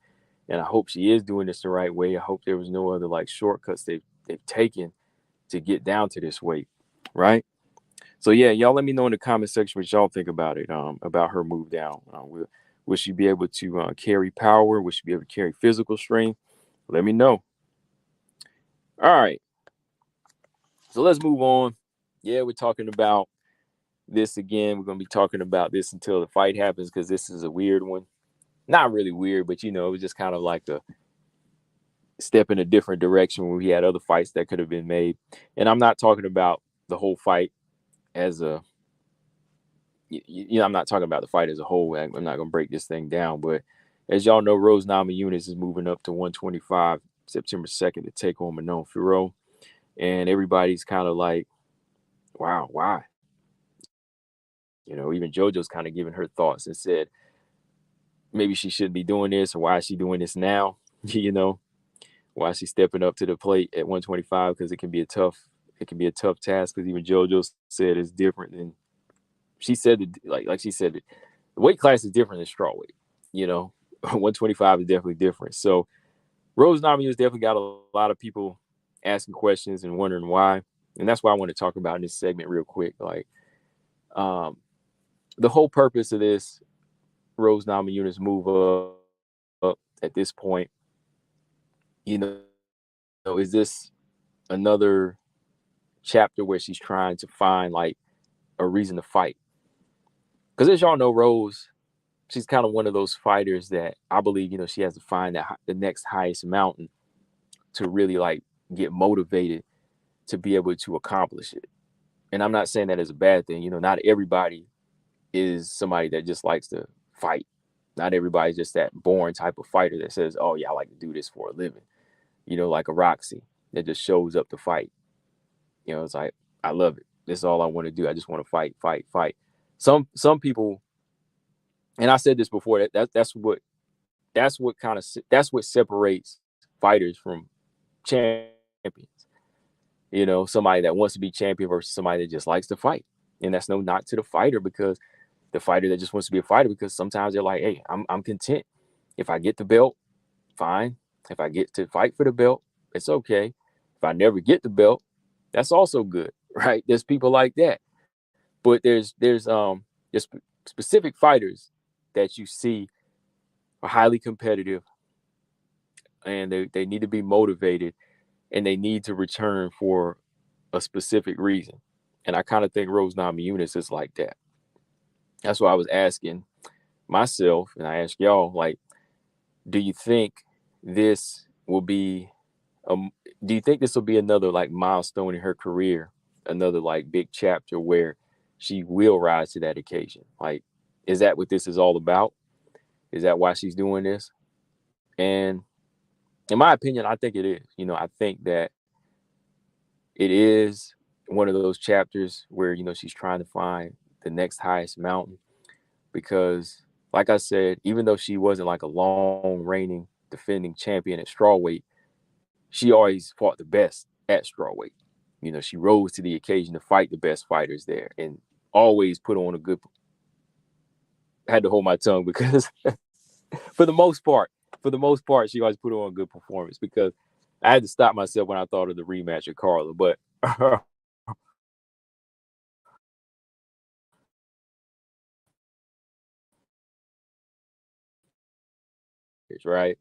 And I hope she is doing this the right way. I hope there was no other, like, shortcuts they've taken to get down to this weight, right? So yeah, y'all let me know in the comment section what y'all think about it, about her move down. Will she be able to carry power? Will she be able to carry physical strength? Let me know. All right, so let's move on. Yeah, we're talking about this again. We're going to be talking about this until the fight happens, because this is a weird one. Not really weird, but, it was just kind of like a step in a different direction when we had other fights that could have been made. And I'm not talking about the whole fight as I'm not talking about the fight as a whole. I'm not going to break this thing down. But as y'all know, Rosa Namajunas is moving up to 125 September 2nd to take on Manon Fiorot. And everybody's kind of like, wow, why? Even JoJo's kind of giving her thoughts and said, maybe she shouldn't be doing this, or why is she doing this now? Why is she stepping up to the plate at 125? Because it can be a tough task. Because even JoJo said it's different than, she said that, like she said, the weight class is different than strawweight. 125 is definitely different. So Rose Namajunas definitely got a lot of people asking questions and wondering why, and that's why I want to talk about in this segment real quick. Like, the whole purpose of this Rose Namajunas move up at this point? You know, is this another chapter where she's trying to find like a reason to fight? Because as y'all know, Rose, she's kind of one of those fighters that I believe, she has to find the next highest mountain to really like get motivated to be able to accomplish it. And I'm not saying that as a bad thing. Not everybody is somebody that just likes to fight. Not everybody's just that born type of fighter that says, "Oh yeah, I like to do this for a living." Like a Roxy that just shows up to fight. It's like, I love it. This is all I want to do. I just want to fight, fight, fight. Some people, and I said this before, that's what separates fighters from champions. Somebody that wants to be champion versus somebody that just likes to fight. And that's no knock to the fighter, because the fighter that just wants to be a fighter, because sometimes they're like, hey, I'm content. If I get the belt, fine. If I get to fight for the belt, it's okay. If I never get the belt, that's also good, right? There's people like that. But there's specific fighters that you see are highly competitive, and they need to be motivated, and they need to return for a specific reason. And I kind of think Rose Namajunas is like that. That's why I was asking myself, and I ask y'all, like, do you think this will be do you think this will be another like milestone in her career, another like big chapter where she will rise to that occasion? Like, is that what this is all about? Is that why she's doing this? And in my opinion, I think it is. I think that it is one of those chapters where, she's trying to find the next highest mountain, because like I said, even though she wasn't like a long reigning defending champion at strawweight, she always fought the best at strawweight. She rose to the occasion to fight the best fighters there, and always put on a good. I had to hold my tongue because for the most part, she always put on a good performance, because I had to stop myself when I thought of the rematch of Carla. But it's right.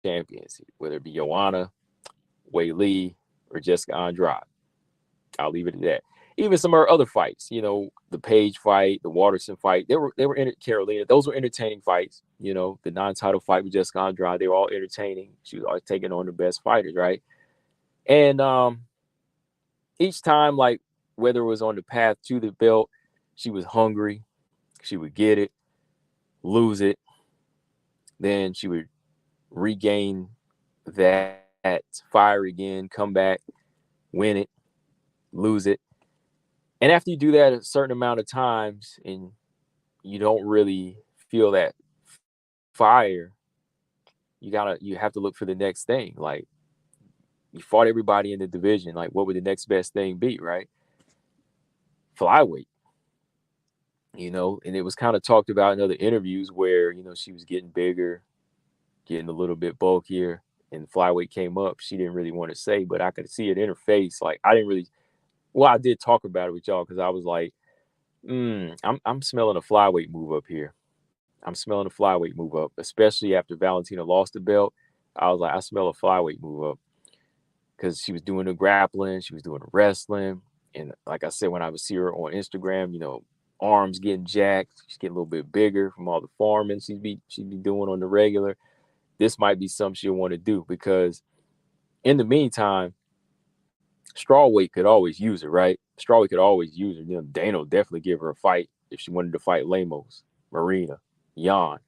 Champions, whether it be Joanna, Wei Lee, or Jessica Andrade. I'll leave it at that. Even some of her other fights, the Page fight, the Waterson fight, they were in Carolina. Those were entertaining fights. The non-title fight with Jessica Andrade, they were all entertaining. She was always taking on the best fighters, right? And each time, like whether it was on the path to the belt, she was hungry. She would get it, lose it, then she would regain that fire again, come back, win it, lose it. And after you do that a certain amount of times and you don't really feel that fire, you have to look for the next thing. Like, you fought everybody in the division. Like, what would the next best thing be, right? Flyweight. And it was kind of talked about in other interviews where, she was getting bigger, getting a little bit bulkier, and flyweight came up. She didn't really want to say, but I could see it in her face. Like, I did talk about it with y'all, because I was like, I'm smelling a flyweight move up here. I'm smelling a flyweight move up, especially after Valentina lost the belt. I was like, I smell a flyweight move up, because she was doing the grappling, she was doing the wrestling. And like I said, when I would see her on Instagram, arms getting jacked, she's getting a little bit bigger from all the farming she'd be doing on the regular. This might be something she'll want to do, because in the meantime, strawweight could always use her, right? Strawweight could always use her. Dana will definitely give her a fight if she wanted to fight Lemos, Marina, Jan.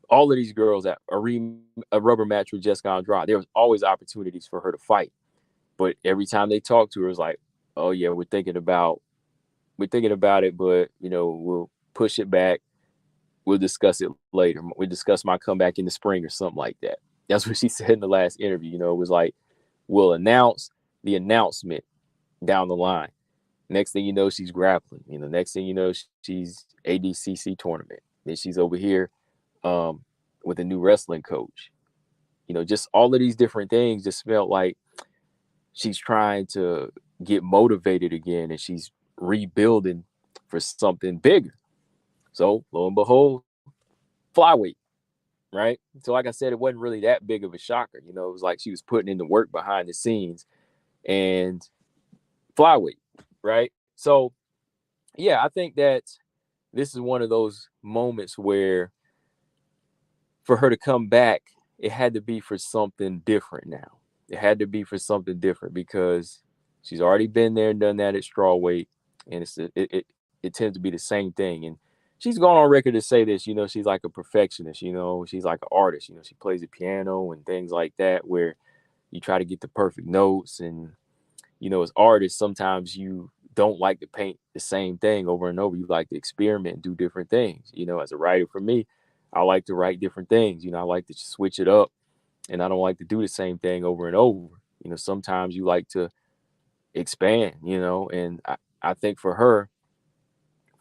All of these girls at a rubber match with Jessica Andrade, there was always opportunities for her to fight. But every time they talked to her, it was like, oh yeah, we're thinking about it, but we'll push it back. We'll discuss it later. We'll discuss my comeback in the spring or something like that. That's what she said in the last interview. It was like, we'll announce the announcement down the line. Next thing you know, she's grappling. Next thing you know, she's ADCC tournament. Then she's over here with a new wrestling coach. Just all of these different things just felt like she's trying to get motivated again, and she's rebuilding for something bigger. So lo and behold, flyweight, right? So like I said, it wasn't really that big of a shocker. You know, it was like she was putting in the work behind the scenes and flyweight, right? So yeah, I think that this is one of those moments where for her to come back, it had to be for something different now. It had to be for something different because she's already been there and done that at strawweight, and it tends to be the same thing. And she's gone on record to say this. You know, she's like a perfectionist. You know, she's like an artist. You know, she plays the piano and things like that, where you try to get the perfect notes. And you know, as artists, sometimes you don't like to paint the same thing over and over. You like to experiment and do different things. You know, as a writer, for me, I like to write different things. You know, I like to switch it up, and I don't like to do the same thing over and over. You know, sometimes you like to expand, you know, and I think for her,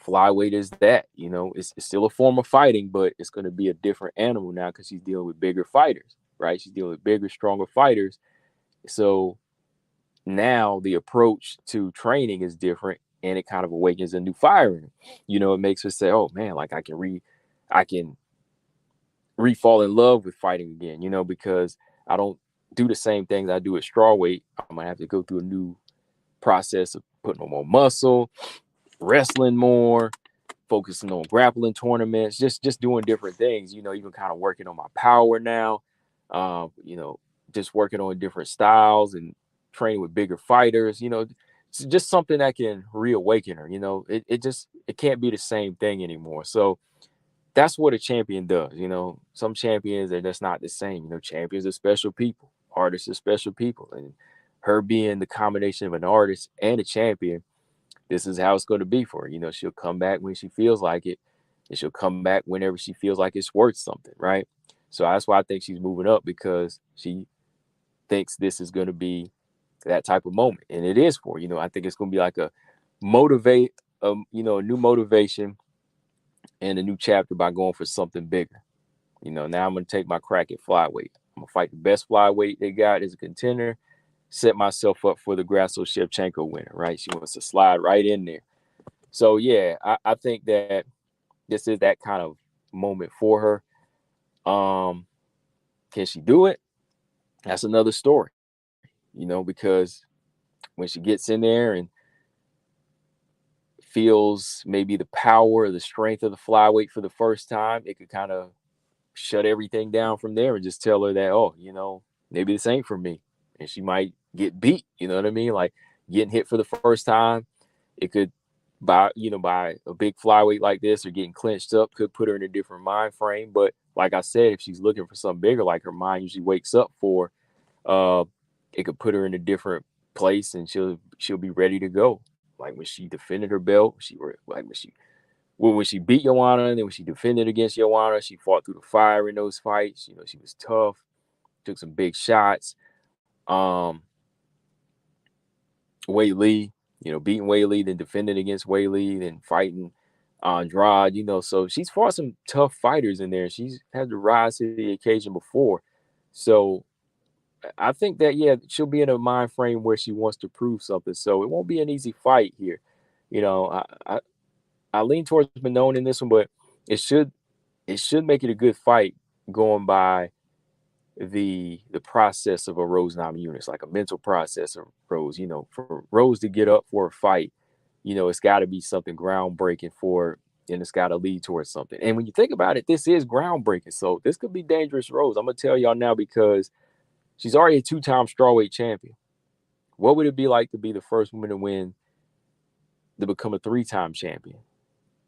flyweight is that, you know, it's still a form of fighting, but it's going to be a different animal now because she's dealing with bigger fighters, right? She's dealing with bigger, stronger fighters. So now the approach to training is different, and it kind of awakens a new fire in her. You know, it makes her say, oh man, like I can re-fall in love with fighting again, you know, because I don't do the same things I do at strawweight. I'm gonna have to go through a new process of putting on more muscle, wrestling more, focusing on grappling tournaments, just doing different things, you know, even kind of working on my power now, you know, just working on different styles and training with bigger fighters, you know, it's just something that can reawaken her, you know, it can't be the same thing anymore. So that's what a champion does. You know, some champions are just not the same. You know, champions are special people, artists are special people. And her being the combination of an artist and a champion, this is how it's going to be for her. You know, she'll come back when she feels like it, and she'll come back whenever she feels like it's worth something, right? So that's why I think she's moving up, because she thinks this is going to be that type of moment. And it is for, you know, I think it's going to be like a motivate, you know, a new motivation and a new chapter by going for something bigger. You know, now I'm going to take my crack at flyweight. I'm going to fight the best flyweight they got as a contender, set myself up for the Grasso Shevchenko winner, right? She wants to slide right in there. So, yeah, I think that this is that kind of moment for her. Can she do it? That's another story, you know, because when she gets in there and feels maybe the power or the strength of the flyweight for the first time, it could kind of shut everything down from there and just tell her that, oh, you know, maybe this ain't for me. And she might get beat, you know what I mean? Like getting hit for the first time, it could by a big flyweight like this or getting clinched up could put her in a different mind frame. But like I said, if she's looking for something bigger, like her mind usually wakes up for, uh, it could put her in a different place and she'll be ready to go. Like when she defended her belt, when she beat Joanna, and then when she defended against Joanna, she fought through the fire in those fights. You know, she was tough, took some big shots. Um, Wei Lee, you know, beating Wei Lee, then defending against Wei Lee, then fighting Andrade, you know, so she's fought some tough fighters in there. She's had to rise to the occasion before. So I think that, yeah, she'll be in a mind frame where she wants to prove something. So it won't be an easy fight here. You know, I lean towards Minone in this one, but it should make it a good fight going by the process of a Rose Namajunas, like a mental process of Rose. You know, for Rose to get up for a fight, you know, it's got to be something groundbreaking for, and it's got to lead towards something. And when you think about it, this is groundbreaking. So this could be dangerous Rose. I'm gonna tell y'all now because she's already a two-time strawweight champion. What would it be like to be the first woman to become a three-time champion?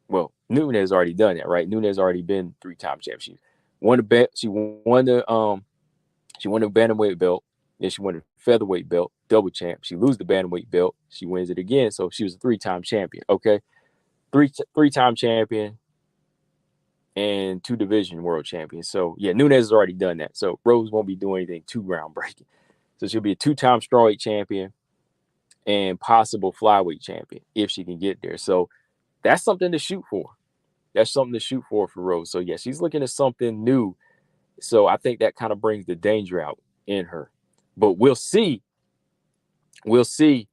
Well, Nunes already done that, right? Nunes already been three-time champion. She won the bantamweight belt, then she won the featherweight belt, double champ. She lose the bantamweight belt, she wins it again, so she was a three-time champion. Okay, three-time champion and two division world champions. So yeah, Nunes has already done that. So Rose won't be doing anything too groundbreaking. So she'll be a two-time strawweight champion and possible flyweight champion if she can get there. So that's something to shoot for. That's something to shoot for Rose. So yeah, she's looking at something new. So I think that kind of brings the danger out in her. But we'll see. We'll see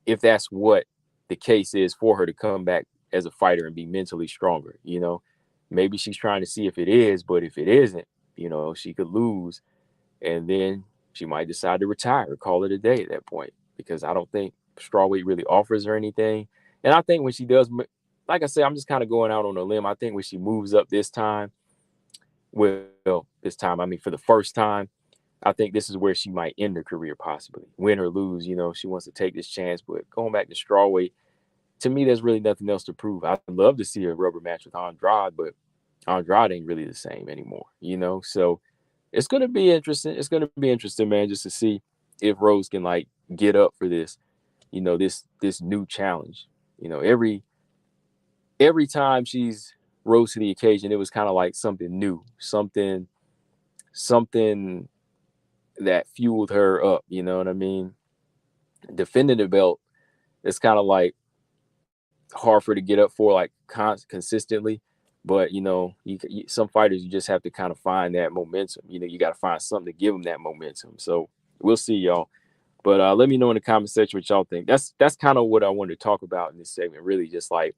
if that's what the case is for her to come back as a fighter and be mentally stronger. Maybe she's trying to see if it is, but if it isn't, she could lose, and then she might decide to retire, call it a day at that point, because I don't think strawweight really offers her anything. And I think when she does, like I said, I'm just kind of going out on a limb. I think when she moves up this time, I mean, for the first time, I think this is where she might end her career, possibly win or lose. She wants to take this chance, but going back to strawweight, to me, there's really nothing else to prove. I'd love to see a rubber match with Andrade, but Andrade ain't really the same anymore. So it's gonna be interesting. It's gonna be interesting, man, just to see if Rose can like get up for this, this new challenge. Every time she's rose to the occasion, it was kind of like something new, something that fueled her up. You know what I mean? Defending the belt, it's kind of like hard for her to get up for like consistently. But some fighters, you just have to kind of find that momentum. You got to find something to give them that momentum. So we'll see, y'all. But let me know in the comment section what y'all think. That's kind of what I wanted to talk about in this segment. Really, just like,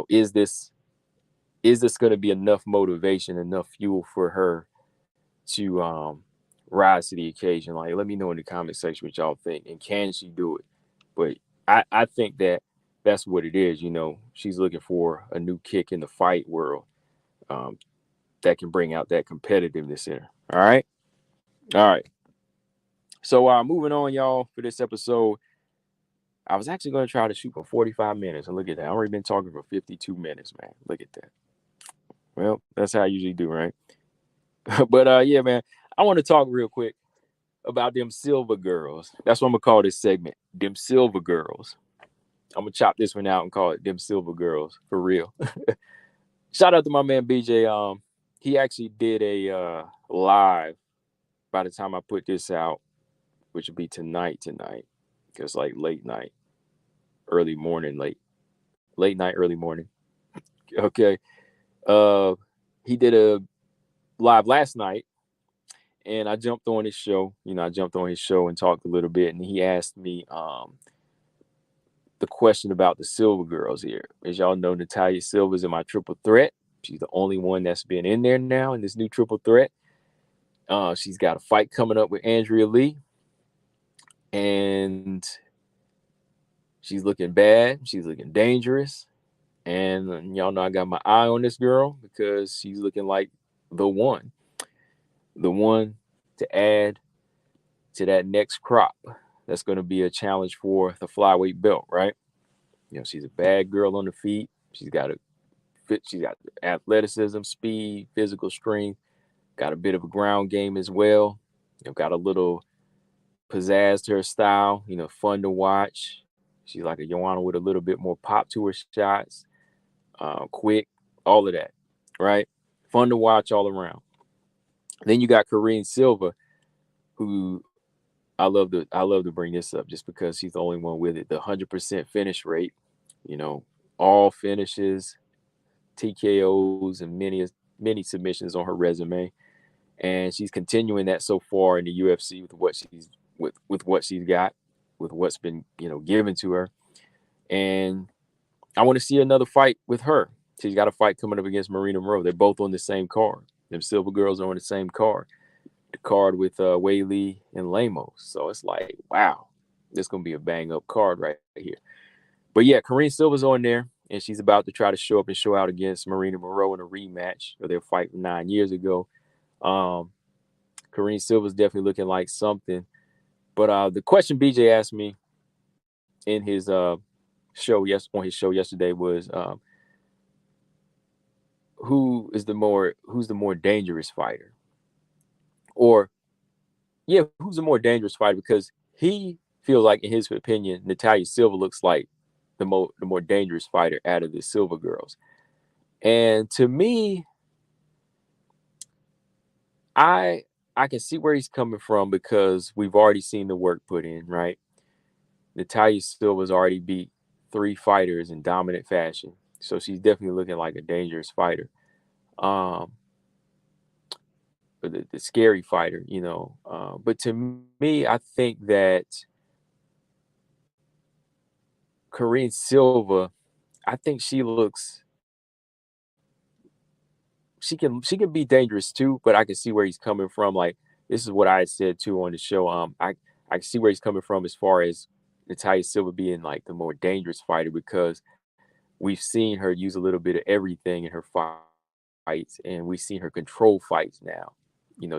is this going to be enough motivation, enough fuel for her to rise to the occasion? Like, let me know in the comment section what y'all think, and can she do it? But I think that's what it is. She's looking for a new kick in the fight world that can bring out that competitiveness in her. All right. So moving on, y'all, for this episode, I was actually going to try to shoot for 45 minutes, and look at that. I've already been talking for 52 minutes, man. Look at that. Well, that's how I usually do, right? But yeah, man, I want to talk real quick about them Silva girls. That's what I'm gonna call this segment, them Silva girls. I'm gonna chop this one out and call it them Silva girls for real. Shout out to my man BJ. He actually did a live by the time I put this out, which would be tonight, because like late night, early morning, late night, early morning. Okay. He did a live last night, and I jumped on his show. I jumped on his show and talked a little bit, and he asked me the question about the Silva girls here. As y'all know, Natalia Silva's in my triple threat. She's the only one that's been in there now in this new triple threat. She's got a fight coming up with Andrea Lee, and she's looking bad. She's looking dangerous. And y'all know I got my eye on this girl because she's looking like the one to add to that next crop. That's going to be a challenge for the flyweight belt, right? She's a bad girl on the feet. She's got athleticism, speed, physical strength, got a bit of a ground game as well. Got a little pizzazz to her style, fun to watch. She's like a Joanna with a little bit more pop to her shots, quick, all of that, right? Fun to watch all around. Then you got Karine Silva, who I love to bring this up just because she's the only one with it. The 100% finish rate, all finishes, TKOs, and many submissions on her resume, and she's continuing that so far in the UFC with what she's got, with what's been given to her. And I want to see another fight with her. She's got a fight coming up against Marina Monroe. They're both on the same card. Them Silva girls are on the same card. The card with Weili and Lemos. So it's like, wow, this is going to be a bang-up card right here. But yeah, Karine Silva's on there, and she's about to try to show up and show out against Marina Monroe in a rematch of their fight from 9 years ago. Karine Silva's definitely looking like something. But the question BJ asked me in his on his show yesterday was, who's the more dangerous fighter? Or, yeah, who's the more dangerous fighter? Because he feels like, in his opinion, Natalia Silva looks like the more dangerous fighter out of the Silva girls. And to me, I can see where he's coming from because we've already seen the work put in, right? Natalia Silva's already beat 3 fighters in dominant fashion. So she's definitely looking like a dangerous fighter. The scary fighter, but to me, I think that Karine Silva, I think she can be dangerous too, but I can see where he's coming from. Like, this is what I had said too on the show. I can see where he's coming from as far as Natalia Silva being like the more dangerous fighter, because we've seen her use a little bit of everything in her fights, and we've seen her control fights now.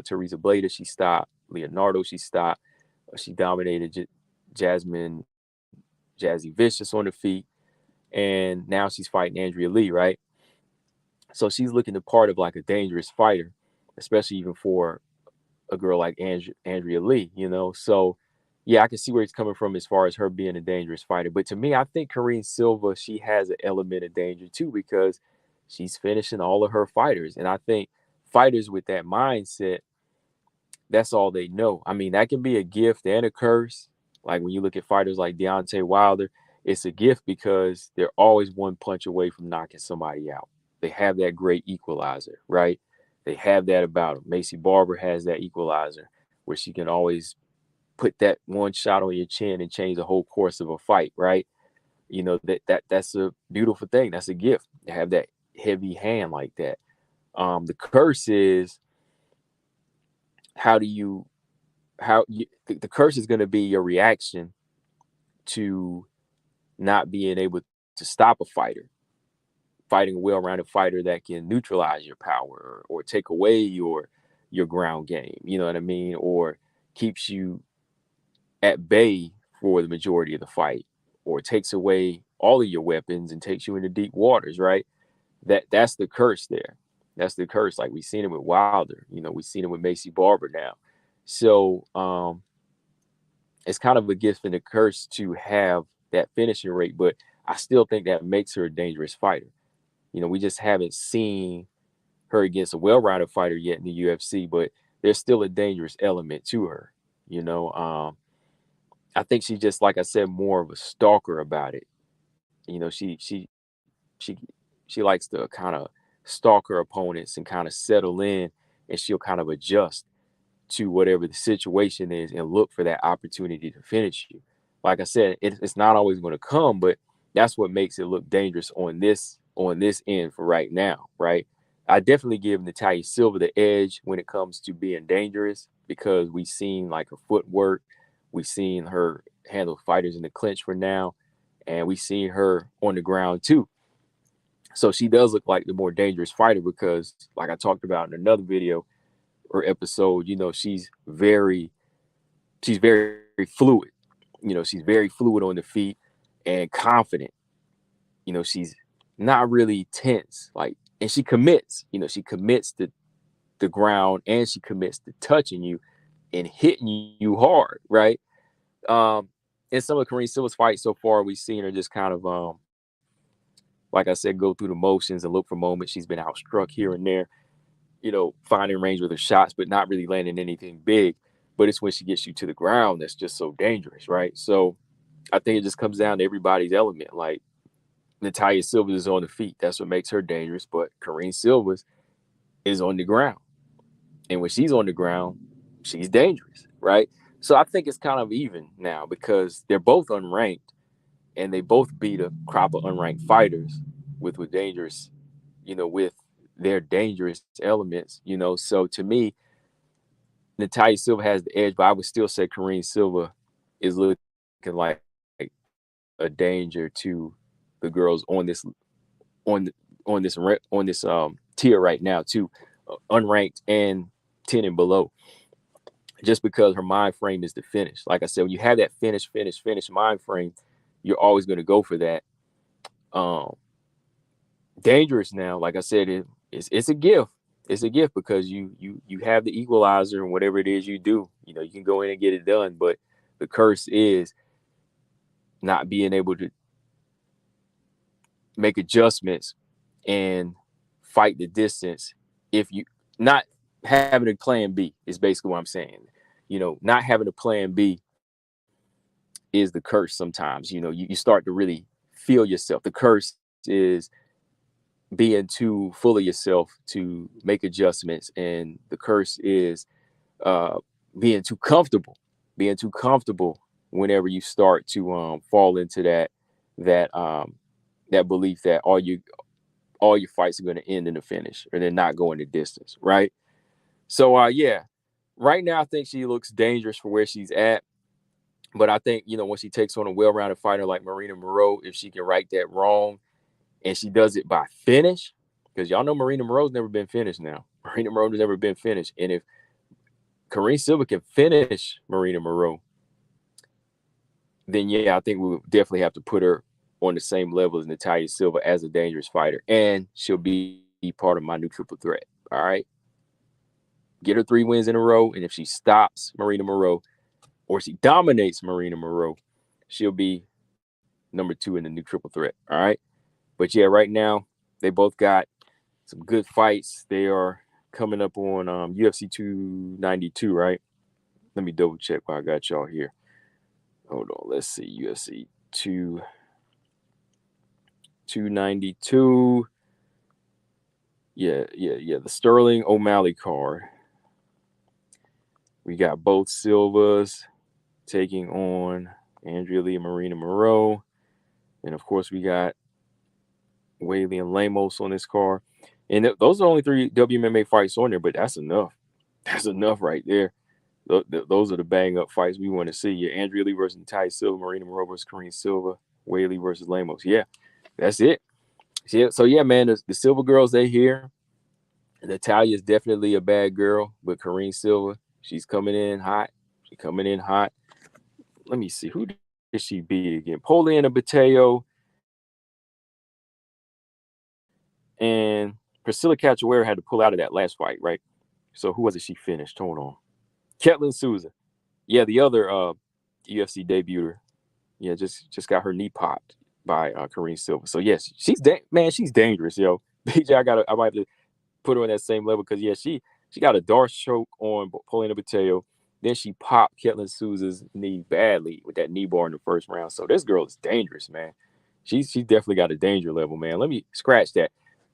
Teresa Bleda, she stopped. Leonardo, she stopped. She dominated Jasmine Jazzy Vicious on the feet, and now she's fighting Andrea Lee, right? So she's looking the part of like a dangerous fighter, especially even for a girl like Andrea Lee, So, yeah, I can see where he's coming from as far as her being a dangerous fighter. But to me, I think Karine Silva, she has an element of danger too, because she's finishing all of her fighters. And I think fighters with that mindset, that's all they know. I mean, that can be a gift and a curse. Like when you look at fighters like Deontay Wilder, it's a gift because they're always one punch away from knocking somebody out. They have that great equalizer, right? They have that about them. Macy Barber has that equalizer where she can always put that one shot on your chin and change the whole course of a fight, right? That's a beautiful thing. That's a gift to have that heavy hand like that. The curse is, how do you the curse is going to be your reaction to not being able to stop a fighter, fighting a well-rounded fighter that can neutralize your power, or take away your ground game, you know what I mean, or keeps you at bay for the majority of the fight, or takes away all of your weapons and takes you into deep waters, right? That's the curse there. That's the curse. Like, we've seen it with Wilder, we've seen it with Macy Barber now. So it's kind of a gift and a curse to have that finishing rate, but I still think that makes her a dangerous fighter. We just haven't seen her against a well-rounded fighter yet in the UFC, but there's still a dangerous element to her. I think she's just, like I said, more of a stalker about it. She she likes to kind of stalk her opponents and kind of settle in, and she'll kind of adjust to whatever the situation is and look for that opportunity to finish you. Like I said, it's not always going to come, but that's what makes it look dangerous on this end for right now, right? I definitely give Natalia Silva the edge when it comes to being dangerous, because we've seen like her footwork, we've seen her handle fighters in the clinch for now, and we've seen her on the ground too. So she does look like the more dangerous fighter because, like I talked about in another video or episode, she's very fluid. She's very fluid on the feet and confident. She's not really tense. Like, and she commits. She commits to the ground, and she commits to touching you and hitting you hard, right? In some of Karine Silva's fights so far, we've seen her just kind of like I said, go through the motions and look for moments. She's been outstruck here and there, finding range with her shots, but not really landing anything big. But it's when she gets you to the ground that's just so dangerous, right? So I think it just comes down to everybody's element. Like, Natalia Silva is on the feet. That's what makes her dangerous. But Karine Silva is on the ground. And when she's on the ground, she's dangerous, right? So I think it's kind of even now because they're both unranked, and they both beat a crop of unranked fighters with dangerous, with their dangerous elements, So to me, Natalia Silva has the edge, but I would still say Karine Silva is looking like a danger to the girls on this tier right now too, unranked and 10 and below. Just because her mind frame is to finish. Like I said, when you have that finish mind frame, you're always going to go for that. Dangerous now, like I said, it's a gift. It's a gift because you have the equalizer, and whatever it is you do, you can go in and get it done. But the curse is not being able to make adjustments and fight the distance. If you not having a plan B is basically what I'm saying. Not having a plan B is the curse sometimes. You start to really feel yourself. The curse is being too full of yourself to make adjustments, and the curse is uh, being too comfortable whenever you start to fall into that that belief that all your fights are going to end in the finish or they're not going the distance, right? So yeah, right now I think she looks dangerous for where she's at. But I think, when she takes on a well-rounded fighter like Marina Moreau, if she can right that wrong and she does it by finish, because y'all know Marina Moreau's never been finished now. Marina Moreau's never been finished. And if Kareem Silva can finish Marina Moreau, then yeah, I think we would definitely have to put her on the same level as Natalia Silva as a dangerous fighter. And she'll be part of my new triple threat. All right. Get her 3 wins in a row. And if she stops Marina Moreau or she dominates Marina Moreau, she'll be number 2 in the new triple threat. All right. But yeah, right now, they both got some good fights. They are coming up on UFC 292, right? Let me double check while I got y'all here. Hold on. Let's see. UFC 292. Yeah. The Sterling O'Malley card. We got both Silvas taking on Andrea Lee and Marina Moreau. And of course, we got Whaley and Lemos on this card. And those are only 3 WMMA fights on there, but that's enough. That's enough right there. Those are the bang up fights we want to see. Yeah, Andrea Lee versus Natalia Silva, Marina Moreau versus Kareem Silva, Whaley versus Lemos. Yeah, that's it. Yeah, so yeah, man, the Silva girls, they here. Natalia is definitely a bad girl, but Kareem Silva, she's coming in hot. She's coming in hot. Let me see. Who did she beat again? Poliana Bateo and Priscilla Cachoeira had to pull out of that last fight, right? So who was it she finished? Hold on. Ketlin Souza. Yeah, the other UFC debuter. Yeah, just got her knee popped by Kareem Silva. So yes, she's dangerous, yo. BJ, I might have to put her on that same level because yeah, she got a Darce choke on Paulina Bateo. Then she popped Ketlin Souza's knee badly with that knee bar in the first round. So this girl is dangerous, man. She's definitely got a danger level, man. Let me scratch that.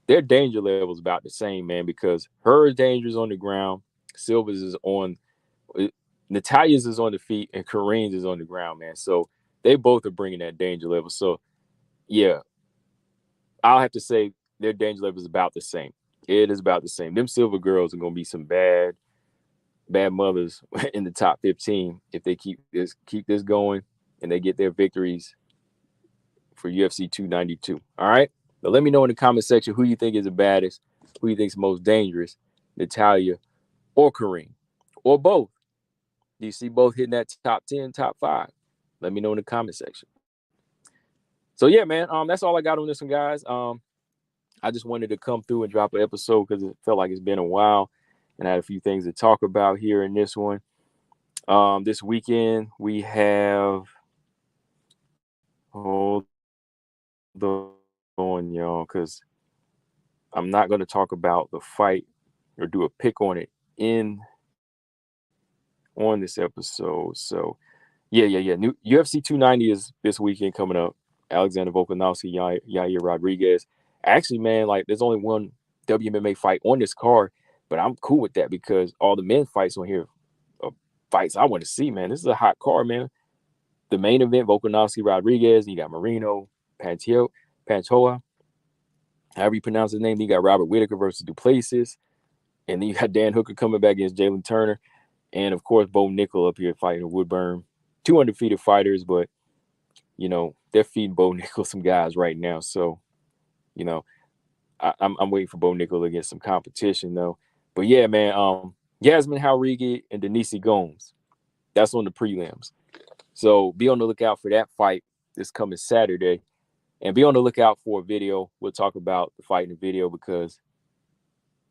Their danger level is about the same, man, because her danger is on the ground. Silva's is on Natalia's is on the feet and Kareem's is on the ground, man. So they both are bringing that danger level. So yeah, I'll have to say their danger level is about the same. It is about the same. Them Silva girls are gonna be some bad mothers in the top 15 if they keep this going and they get their victories for UFC 292. All right. But let me know in the comment section who you think is the baddest, who you think is most dangerous, Natalia or Kareem, or both. Do you see both hitting that top 10, top 5? Let me know in the comment section. So yeah, man, that's all I got on this one, guys. I just wanted to come through and drop an episode because it felt like it's been a while, and I had a few things to talk about here in this one. This weekend we have hold on, y'all, because I'm not going to talk about the fight or do a pick on it on this episode. So yeah. New UFC 290 is this weekend coming up. Alexander Volkanovski, Yair Rodriguez. Actually, man, like there's only one WMMA fight on this card, but I'm cool with that because all the men fights on here are fights I want to see, man. This is a hot card, man. The main event, Volkanovski, Rodriguez. You got Marino, Pantoja, however you pronounce his name. You got Robert Whitaker versus Duplessis. And then you got Dan Hooker coming back against Jalen Turner. And, of course, Bo Nickel up here fighting Woodburn. 2 undefeated fighters, but, they're feeding Bo Nickel some guys right now. So, I'm waiting for Bo Nickel to get some competition, though. But, yeah, man, Yasmin Jauregui and Denise Gomes. That's on the prelims. So be on the lookout for that fight this coming Saturday. And be on the lookout for a video. We'll talk about the fight in the video because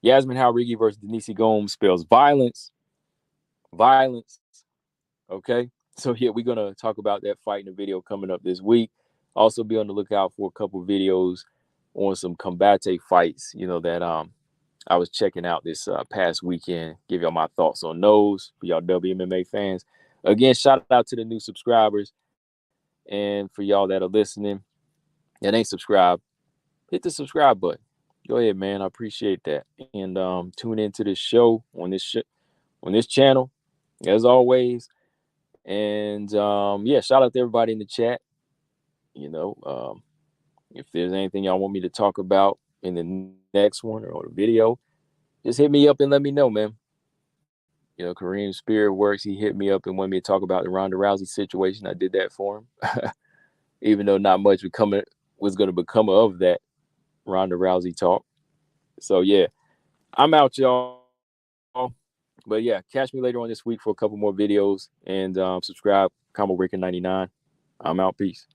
Yasmin Jauregui versus Denise Gomes spells violence. Okay? So, yeah, we're going to talk about that fight in the video coming up this week. Also, be on the lookout for a couple videos on some combate fights, that I was checking out this past weekend. Give y'all my thoughts on those for y'all WMMA fans. Again, shout out to the new subscribers. And for y'all that are listening that ain't subscribed, hit the subscribe button. Go ahead, man. I appreciate that. And tune into this show on this channel, as always. And yeah, shout out to everybody in the chat. If there's anything y'all want me to talk about in the next one or the video, just hit me up and let me know, man. You know, Kareem's spirit works. He hit me up and wanted me to talk about the Ronda Rousey situation. I did that for him, even though not much was going to become of that Ronda Rousey talk. So yeah, I'm out, y'all. But yeah, catch me later on this week for a couple more videos and subscribe. Combo Breaker 99. I'm out. Peace.